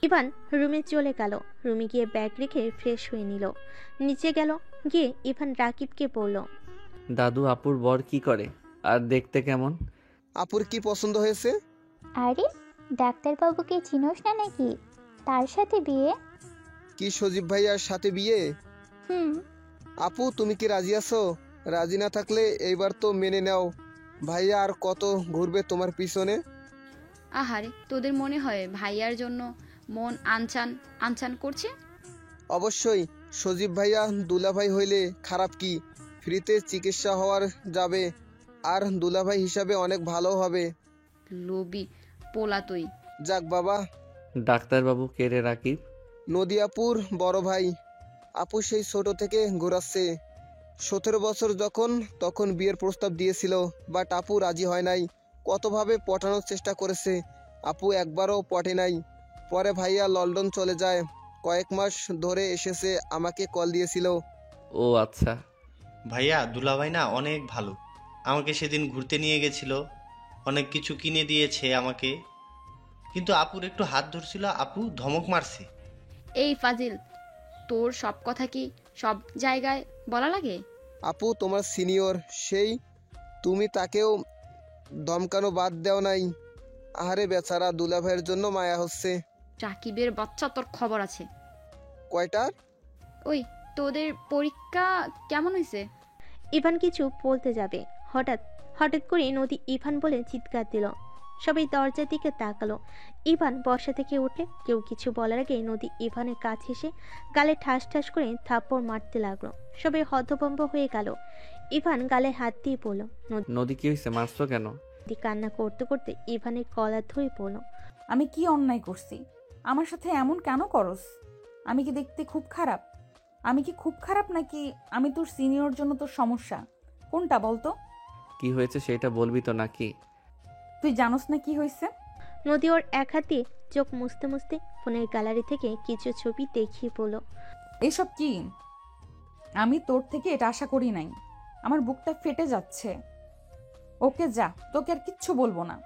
C: ইভান রুমে চলে গেল। রুমে গিয়ে ব্যাগ রেখে ফ্রেশ হয়ে নিল। নিচে গেল, গিয়ে ইভান রাকিবকে বলল,
A: দাদু আপুর বর কি করে আর দেখতে কেমন?
F: আপুর কি পছন্দ হয়েছে?
K: আরে ডাক্তারবাবুকে চিনোস না নাকি? তার সাথে বিয়ে।
F: কি সজীব ভাইয়ার সাথে বিয়ে?
K: হুম।
F: আপু তুমি কি রাজি আছো? রাজি না থাকলে এইবার তো মেনে নাও। ভাইয়া আর কত ঘুরবে তোমার পিছনে?
J: আহারে, তোদের মনে হয় ভাইয়ার জন্য মন আনচান আনচান করছে?
F: অবশ্যই। সজীব ভাইয়া দুলাভাই হইলে খারাপ কি? ফ্রিতে চিকিৎসা হওয়ার যাবে, আর দুলাভাই হিসাবে অনেক ভালো হবে।
J: লোভী পোলা তুই।
F: যাক বাবা।
A: ডাক্তারবাবু কে রে রাকিব?
F: নদী আপুর বড় ভাই। আপু সেই ছোট থেকে ঘোরাচ্ছে। 17 বছর তখন বিয়ের প্রস্তাব দিয়েছিল, বাট আপু রাজি হয় নাই। কতভাবে পটানোর চেষ্টা করেছে, আপু একবারও পটে নাই। পরে ভাইয়া লন্ডন চলে যায়, কয়েক মাস ধরে এসেছে, আমাকে কল দিয়েছিল।
A: ও আচ্ছা।
E: ভাইয়া দুলাভাই না অনেক ভালো। আমাকে সেদিন ঘুরতে নিয়ে গেছিল, অনেক কিছু কিনে দিয়েছে আমাকে। কিন্তু আপুর একটু হাত ধরছিল, আপু ধমক মারছে।
J: এই ফাজিল, তোর সব কথা কি সব জায়গায় বলা লাগে?
F: আপু তোমার সিনিয়র, সেই তুমি তাকেও ধমকানো বাদ দেও নাই। আহারে বেচারা, দুলাভাইয়ের জন্য মায়া হচ্ছে।
J: রাকিবের বাচ্চা, তোর খবর আছে?
F: কয়টার?
J: ওই তোদের পরীক্ষা কেমন হয়েছে?
C: ইভান কিছু বলতে যাবে, হঠাৎ করে নদী ইভান বলে চিৎকার দিল। সবাই দরজার দিকে তাকালো। ইভান বসা থেকে উঠলে কেউ কিছু বলার আগে নদী ইভানের কাছে এসে গালে ঠাস ঠাস করে থাপ্পড় মারতে লাগলো। সবাই হতভম্ব হয়ে গেল। ইভান গালে হাত দিয়ে বলল,
A: নদী কি হয়েছে? মারছো কেন?
C: নদী কান্না করতে করতে ইভানের কলার ধরে বলল,
B: আমি কি অন্যায় করছি? আমার সাথে এমন কেন করস? আমি কি দেখতে খুব খারাপ? আমি কি খুব খারাপ নাকি আমি তোর সিনিয়র জন্য তোর সমস্যা? কোনটা বলতো?
A: কি হয়েছে সেটা বলবি তো নাকি?
B: তুই জানোস না কি হয়েছে?
C: নদী ওর এক হাতে চোখ মুছতে মুছতে ফোনের গ্যালারি থেকে কিছু ছবি দেখিয়ে বলল,
B: এসব কি? আমি তোর থেকে এটা আশা করি নাই। আমার বুকটা ফেটে যাচ্ছে। ওকে যা, তোকে আর কিচ্ছু বলবো না।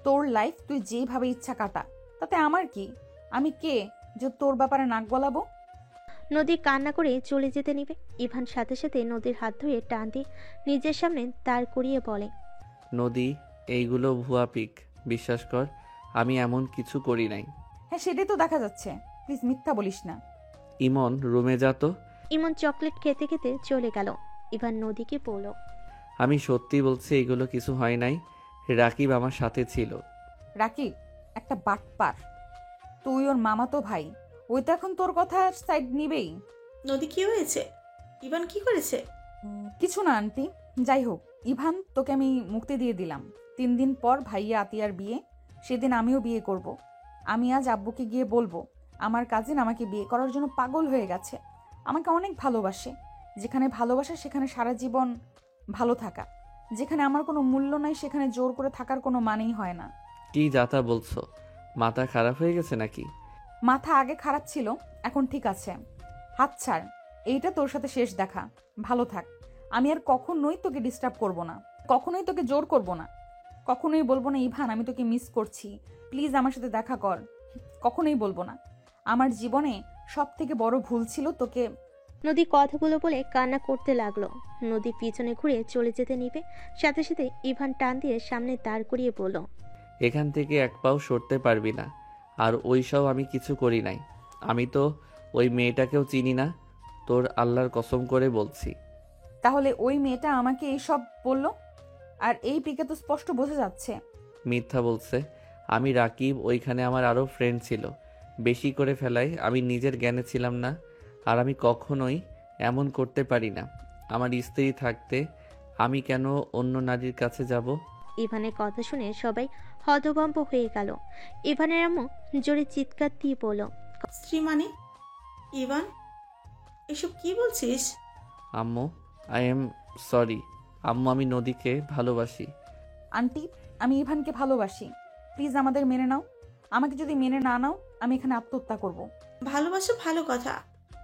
B: তোর লাইফ তুই যেভাবে ইচ্ছা কাটা, তাতে আমার কি? আমি কে যে তোর ব্যাপারে নাক গলাবো?
C: নদী কান্না করে চলে যেতে নিবে, ইভান সাথে সাথে নদীর হাত ধরে টান দিয়ে নিজের সামনে দাঁড় করিয়ে বলে,
A: নদী, এইগুলো ভুয়া পিক, বিশ্বাস কর, আমি এমন কিছু করি নাই।
B: হ্যাঁ, সেটাই তো দেখা যাচ্ছে। প্লিজ মিথ্যা বলিস না।
A: ইমন, রুমে যা তো।
C: ইমন চকলেট খেতে খেতে চলে গেল। ইভান নদীকে বলল,
A: আমি সত্যি বলছি, এগুলো কিছু হয় নাই। রাকিব আমার সাথে ছিল।
B: রাকিব একটা বাটপার। তুই ওর মামাতো ভাই, ওই তো এখন তোর কথা সাইড নিবেই।
D: নদী কি হয়েছে? ইভান কি করেছে?
B: কিছু না আন্টি। যাই হোক, ইভান তোকে আমি মুক্তি দিয়ে দিলাম। 3 দিন পর ভাইয়া আতিয়ার বিয়ে, সেদিন আমিও বিয়ে করব। আমি আজ আব্বুকে গিয়ে বলবো আমার কাজিন আমাকে বিয়ে করার জন্য পাগল হয়ে গেছে, আমাকে অনেক ভালোবাসে। যেখানে ভালোবাসা সেখানে সারা জীবন ভালো থাকা, যেখানে আমার কোনো মূল্য নাই সেখানে জোর করে থাকার কোনো মানেই হয় না।
A: কি যাতা বলছো? মাথা খারাপ হয়ে গেছে নাকি?
B: মাথা আগে খারাপ ছিল, এখন ঠিক আছে। হাত ছাড়, এইটা তোর সাথে শেষ দেখা। ভালো থাক। আমি আর কখনোই তোকে ডিস্টার্ব করব না, কখনোই তোকে জোর করব না, কখনোই বলবো না ইভান আমি তোকে মিস করছি, প্লিজ আমার সাথে দেখা কর। কখনোই বলবো না। আমার জীবনে সব থেকে বড় ভুল ছিল তোকে।
C: নদী কথাগুলো বলে কান্না করতে লাগলো। নদী পিছনে ঘুরে চলে যেতে নিবে, সাথে সাথে ইভান টান দিয়ে সামনে দাঁড় করিয়ে বলল,
A: এখান থেকে এক পাও সরতে পারবি না। আর ওইসব আমি কিছু করি নাই। আমি তো ওই মেয়েটাকেও চিনি না, তোর আল্লাহর কসম করে বলছি।
B: তাহলে ওই মেয়েটা আমাকে এইসব বলল? আর এই পিকে তো স্পষ্ট বোঝা যাচ্ছে
A: মিথ্যা বলছে। আমি রাকিব, ওইখানে আমার আরও ফ্রেন্ড ছিল। বেশি করে ফেলায় আমি নিজের জ্ঞানে ছিলাম না। আর আমি কখনোই এমন করতে পারি না। আমার স্ত্রী থাকতে আমি কেন অন্য নারীর কাছে যাব?
C: ইভানের কথা শুনে সবাই হতভম্ব হয়ে গেল। ইভানের আম্মু জোরে চিৎকার দিয়ে বলল,
D: স্ত্রী মানে? ইভান, এসব কি বলছিস?
A: আম্মু, আই এম সরি আম্মু, আমি নদীকে ভালোবাসি।
B: আন্টি, আমি ইভানকে ভালোবাসি, প্লিজ আমাদের মেনে নাও। আমাকে যদি মেনে না নাও, আমি এখানে আত্মহত্যা করব।
D: ভালোবাসো ভালো কথা,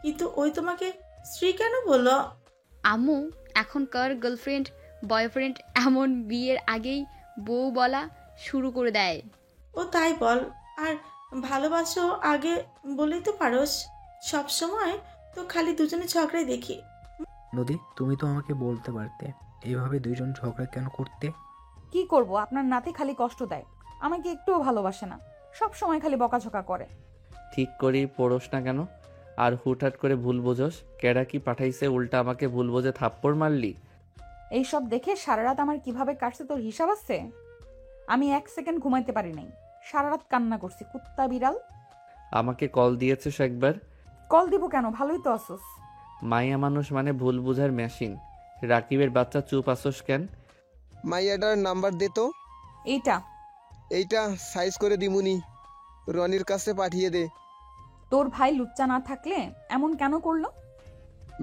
D: কিন্তু ওই তোমাকে স্ত্রী কেন বললো?
J: আম্মু এখনকার গার্লফ্রেন্ড বয়ফ্রেন্ড এমন বিয়ের আগেই বউ বলা শুরু করে দেয়।
D: ও তাই বল, আর ভালোবাসো আগে বলেই তো পারোস। সব সময় তো খালি দুজনে ঝগড়াই দেখি।
I: নদী, তুমি তো আমাকে বলতে পারতে এইভাবে দুইজন ঝগড়া কেন করতে।
B: কি করব, আপনার নাতি খালি কষ্ট দেয়, আমাকে একটুও ভালোবাসে না, সব সময় খালি বকাঝকা করে।
A: ঠিক করেই পড়োস না কেন? আর হুটহাট করে ভুল বোঝস? কেডা কি পাঠাইছে উল্টা আমাকে ভুল বোঝে থাপ্পড় মারলি?
B: এইসব দেখে সারা রাত আমার কিভাবে কাটছে তোর হিসাব আছে? আমি 1 সেকেন্ড ঘুমাইতে পারি নাই, সারা রাত কান্না করছি, কুত্তা বিড়াল।
A: আমাকে কল দিয়েছিস একবার?
B: কল দিব কেন, ভালোই তো আসোস।
A: মাইয়া মানুষ মানে ভুল বুঝার মেশিন। রাকিবের বাচ্চা, চুপ আসোস কেন?
F: মাইয়াটার নাম্বার দে তো।
B: এইটা
F: সাইজ করে দিমুনি, রনির কাছে পাঠিয়ে দে।
B: তোর ভাই লুচ্চা না থাকলে এমন কেন করলো?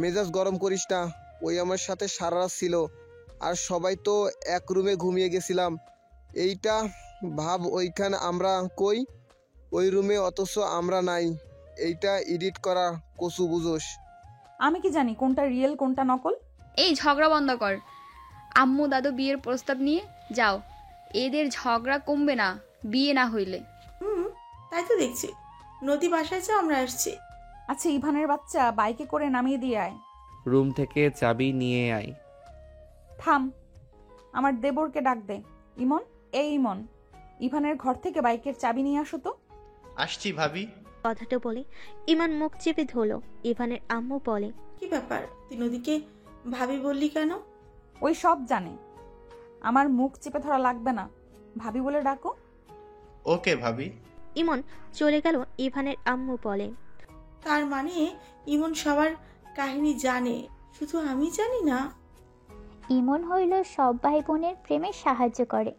F: মেজাজ গরম করিস না, ওই আমার সাথে সারা রাত ছিল, আর সবাই তো এক রুমে ঘুমিয়ে গেছিলাম। এইটা ভাব, ওইখানে আমরা কই, ওই রুমে, অথচ আমরা নাই। এইটা এডিট করা কচু বুঝোস।
B: আমি কি জানি কোনটা রিয়েল কোনটা নকল?
J: এই ঝগড়া বন্ধ কর। আম্মু দাদু বিয়ের প্রস্তাব নিয়ে যাও, এদের ঝগড়া কমবে না বিয়ে না হইলে।
D: তাই তো দেখছি। নদী বাসায় যা, আমরা আসছি।
B: আচ্ছা, ইভানের বাচ্চা, বাইকে করে নামিয়ে দিয়ে আয়।
A: রুম থেকে চাবি নিয়ে আয়।
B: থাম, আমার দেবরকে ডাক দে। ইমন, এই ইমন, ইভানের ঘর থেকে বাইকের চাবি নিয়ে আসো তো।
E: আসছি ভাবি।
C: কথাটা বলে ইমান মুখ চেপে ধরল। ইভানের আম্মু বলে,
D: কি ব্যাপার, তুই নদীকে ভাবি বললি কেন?
B: ওই সব জানে, আমার মুখ চেপে ধরা লাগবে না, ভাবি বলে ডাকো।
E: ওকে ভাবি।
C: ইমন চলে গেল। ইভানের আম্মু বলে,
D: তার মানে ইমন সবার কাহিনী জানে, শুধু আমি জানি না।
K: ইমন হইল সব ভাই বোনের প্রেমে সাহায্য করে।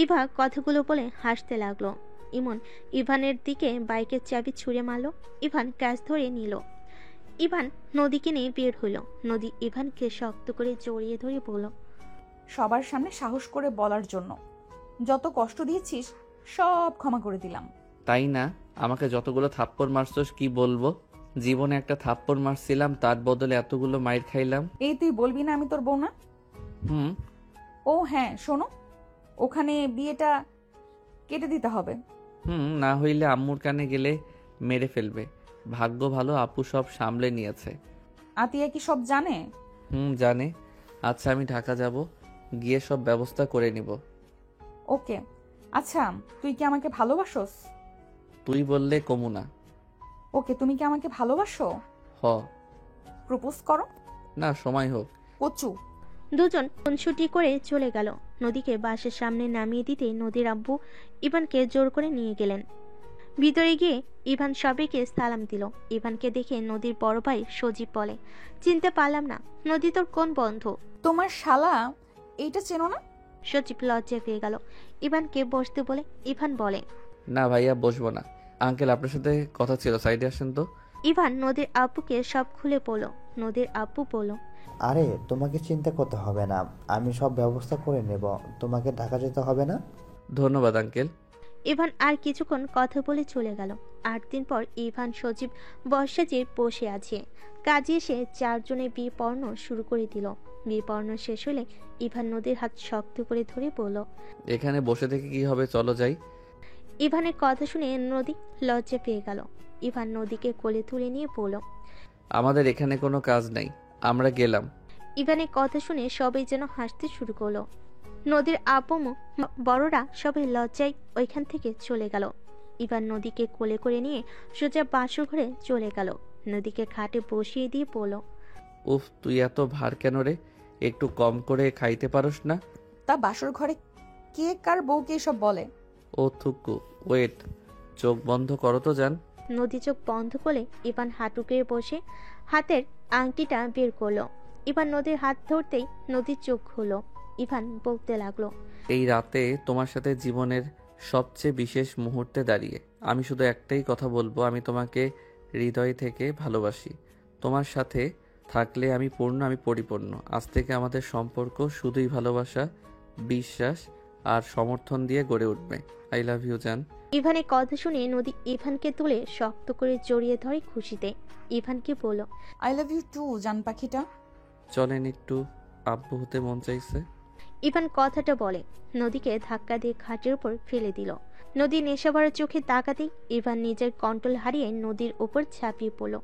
C: ইভা কথাগুলো বলে হাসতে লাগলো। ইমন ইভানের দিকে বাইকের চাবি ছুঁড়ে মারল। ইভান ক্যাশ ধরে নিল। ইভান নদীকে নিয়ে বের হইল। নদী ইভানকে শক্ত করে জড়িয়ে ধরে বলল,
B: সবার সামনে সাহস করে বলার জন্য যত কষ্ট দিয়েছিস সব ক্ষমা করে দিলাম।
A: তাই না? আমাকে যতগুলো থাপ্পড় মারছস কি বলবো? জীবনে একটা থাপ্পড় মারছিলাম, তার বদলে এতগুলো মাইর খাইলাম।
B: এই তুই বলবি না আমি তোর বউ না?
A: হুম।
B: ও হ্যাঁ, শোনো, ওখানে বিয়েটা কেটে দিতে হবে।
A: না হইলে আম্মুর কানে গেলে মেরে ফেলবে। ভাগ্য ভালো আপু সব সামলে নিয়েছে।
B: আতিয়া কি সব জানে?
A: জানে। আচ্ছা, আমি ঢাকা যাব, গিয়ে সব ব্যবস্থা করে নিব।
B: ওকে। আচ্ছা, তুই কি আমাকে ভালোবাসোস?
A: তুই বললে কমু না।
B: ওকে, তুমি কি আমাকে ভালোবাসো?
A: হ।
B: প্রপোজ করো।
A: না, সময় হোক।
B: কচু।
C: দুজন খুনসুটি করে চলে গেল। নদীকে বাসের সামনে নামিয়ে দিতে নদীর আব্বু ইভানকে জোর করে নিয়ে গেলেন। ভিতরে গিয়ে ইভান সবাইকে সালাম দিল। ইভানকে দেখে নদীর বড় ভাই সজীব বলে, চিনতে পারলাম না, নদী তোর কোন বন্ধু?
B: তোমার শালা, এইটা চেনো না?
C: সজীব লজ্জা পেয়ে গেল। ইভানকে বসতে বলে ইভান বলে,
A: না ভাইয়া, বসবো না। আঙ্কেল, আপনার সাথে কথা ছিল, সাইডে আসেন তো।
C: ইভান নদীর আব্বুকে সব খুলে বলল। নদীর আব্বু বলল,
G: আরে তোমাকে চিন্তা করতে হবে না, আমি সব ব্যবস্থা করে নেব, তোমাকে ঢাকা যেতে হবে না।
A: ধন্যবাদ আঙ্কেল।
C: ইভান আর কিছুক্ষণ কথা বলে চলে গেল। 8 দিন পর ইভান সজীব বর্ষাজে বসে আছে। কাজে এসে 4 জনে বিয়ে পড়ানো শুরু করে দিল। বিয়ে পড়ানো শেষ হলে ইভান নদীর হাত শক্ত করে ধরে বলল,
A: এখানে বসে থেকে কি হবে, চলো যাই।
C: ইভানের কথা শুনে নদী লজ্জা পেয়ে গেল। ইভান নদীকে কোলে তুলে নিয়ে বলল,
A: আমাদের এখানে কোনো কাজ নাই, আমরা গেলাম।
C: ইভানের কথা শুনে সবাই যেন হাসতে শুরু করলো। নদীর আপু বড়রা সবাই লজ্জায় ওইখান থেকে চলে গেল। ইভান নদীকে কোলে করে নিয়ে সোজা বাসর ঘরে চলে গেল। নদীকে খাটে বসিয়ে দিয়ে বলল,
A: উফ, তুই এত ভার কেন রে? একটু কম করে খাইতে পারোস না?
B: তা বাসর ঘরে কে কার বউকে এসব বলে?
A: ও থুকু, ওয়েট, চোখ বন্ধ করো তো জান।
C: নদী চোখ বন্ধ করে ইভান হাঁটু গেড়ে বসে হাতের আংটিটা বের করলো। ইভান নদীর হাত ধরতেই নদীর চোখ হলো। ইভান বলতে লাগলো,
A: এই রাতে তোমার সাথে জীবনের সবচেয়ে বিশেষ মুহূর্তে দাঁড়িয়ে আমি শুধু একটাই কথা বলবো, আমি তোমাকে হৃদয় থেকে ভালোবাসি। তোমার সাথে থাকলে আমি পূর্ণ, আমি পরিপূর্ণ। আজ থেকে আমাদের সম্পর্ক শুধুই ভালোবাসা, বিশ্বাস আর সমর্থন দিয়ে গড়ে উঠবে। আই লাভ ইউ জান।
C: ইভানের কথা শুনে নদী ইভানকে তুলে শক্ত করে জড়িয়ে ধরে খুশিতে। ইভানকে বলল,
B: আই লাভ ইউ টু জান পাখিটা।
A: চলেন একটু, আব্বু হতে মন চাইছে।
C: ইভান কথাটা বলে নদীকে ধাক্কা দিয়ে খাটের উপর ফেলে দিল। নদী নেশাভরা চোখে তাকাতেই ইভান নিজের কন্ট্রোল হারিয়ে নদীর উপর ঝাঁপিয়ে পড়ল।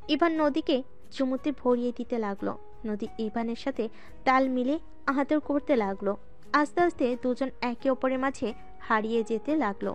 C: ইভান নদীকে চুমুতে ভরিয়ে দিতে লাগলো। নদী ইভানের সাথে তাল মিলে আদর করতে লাগলো। আস্তে আস্তে দুজন একে অপরের মাঝে হারিয়ে যেতে লাগলো।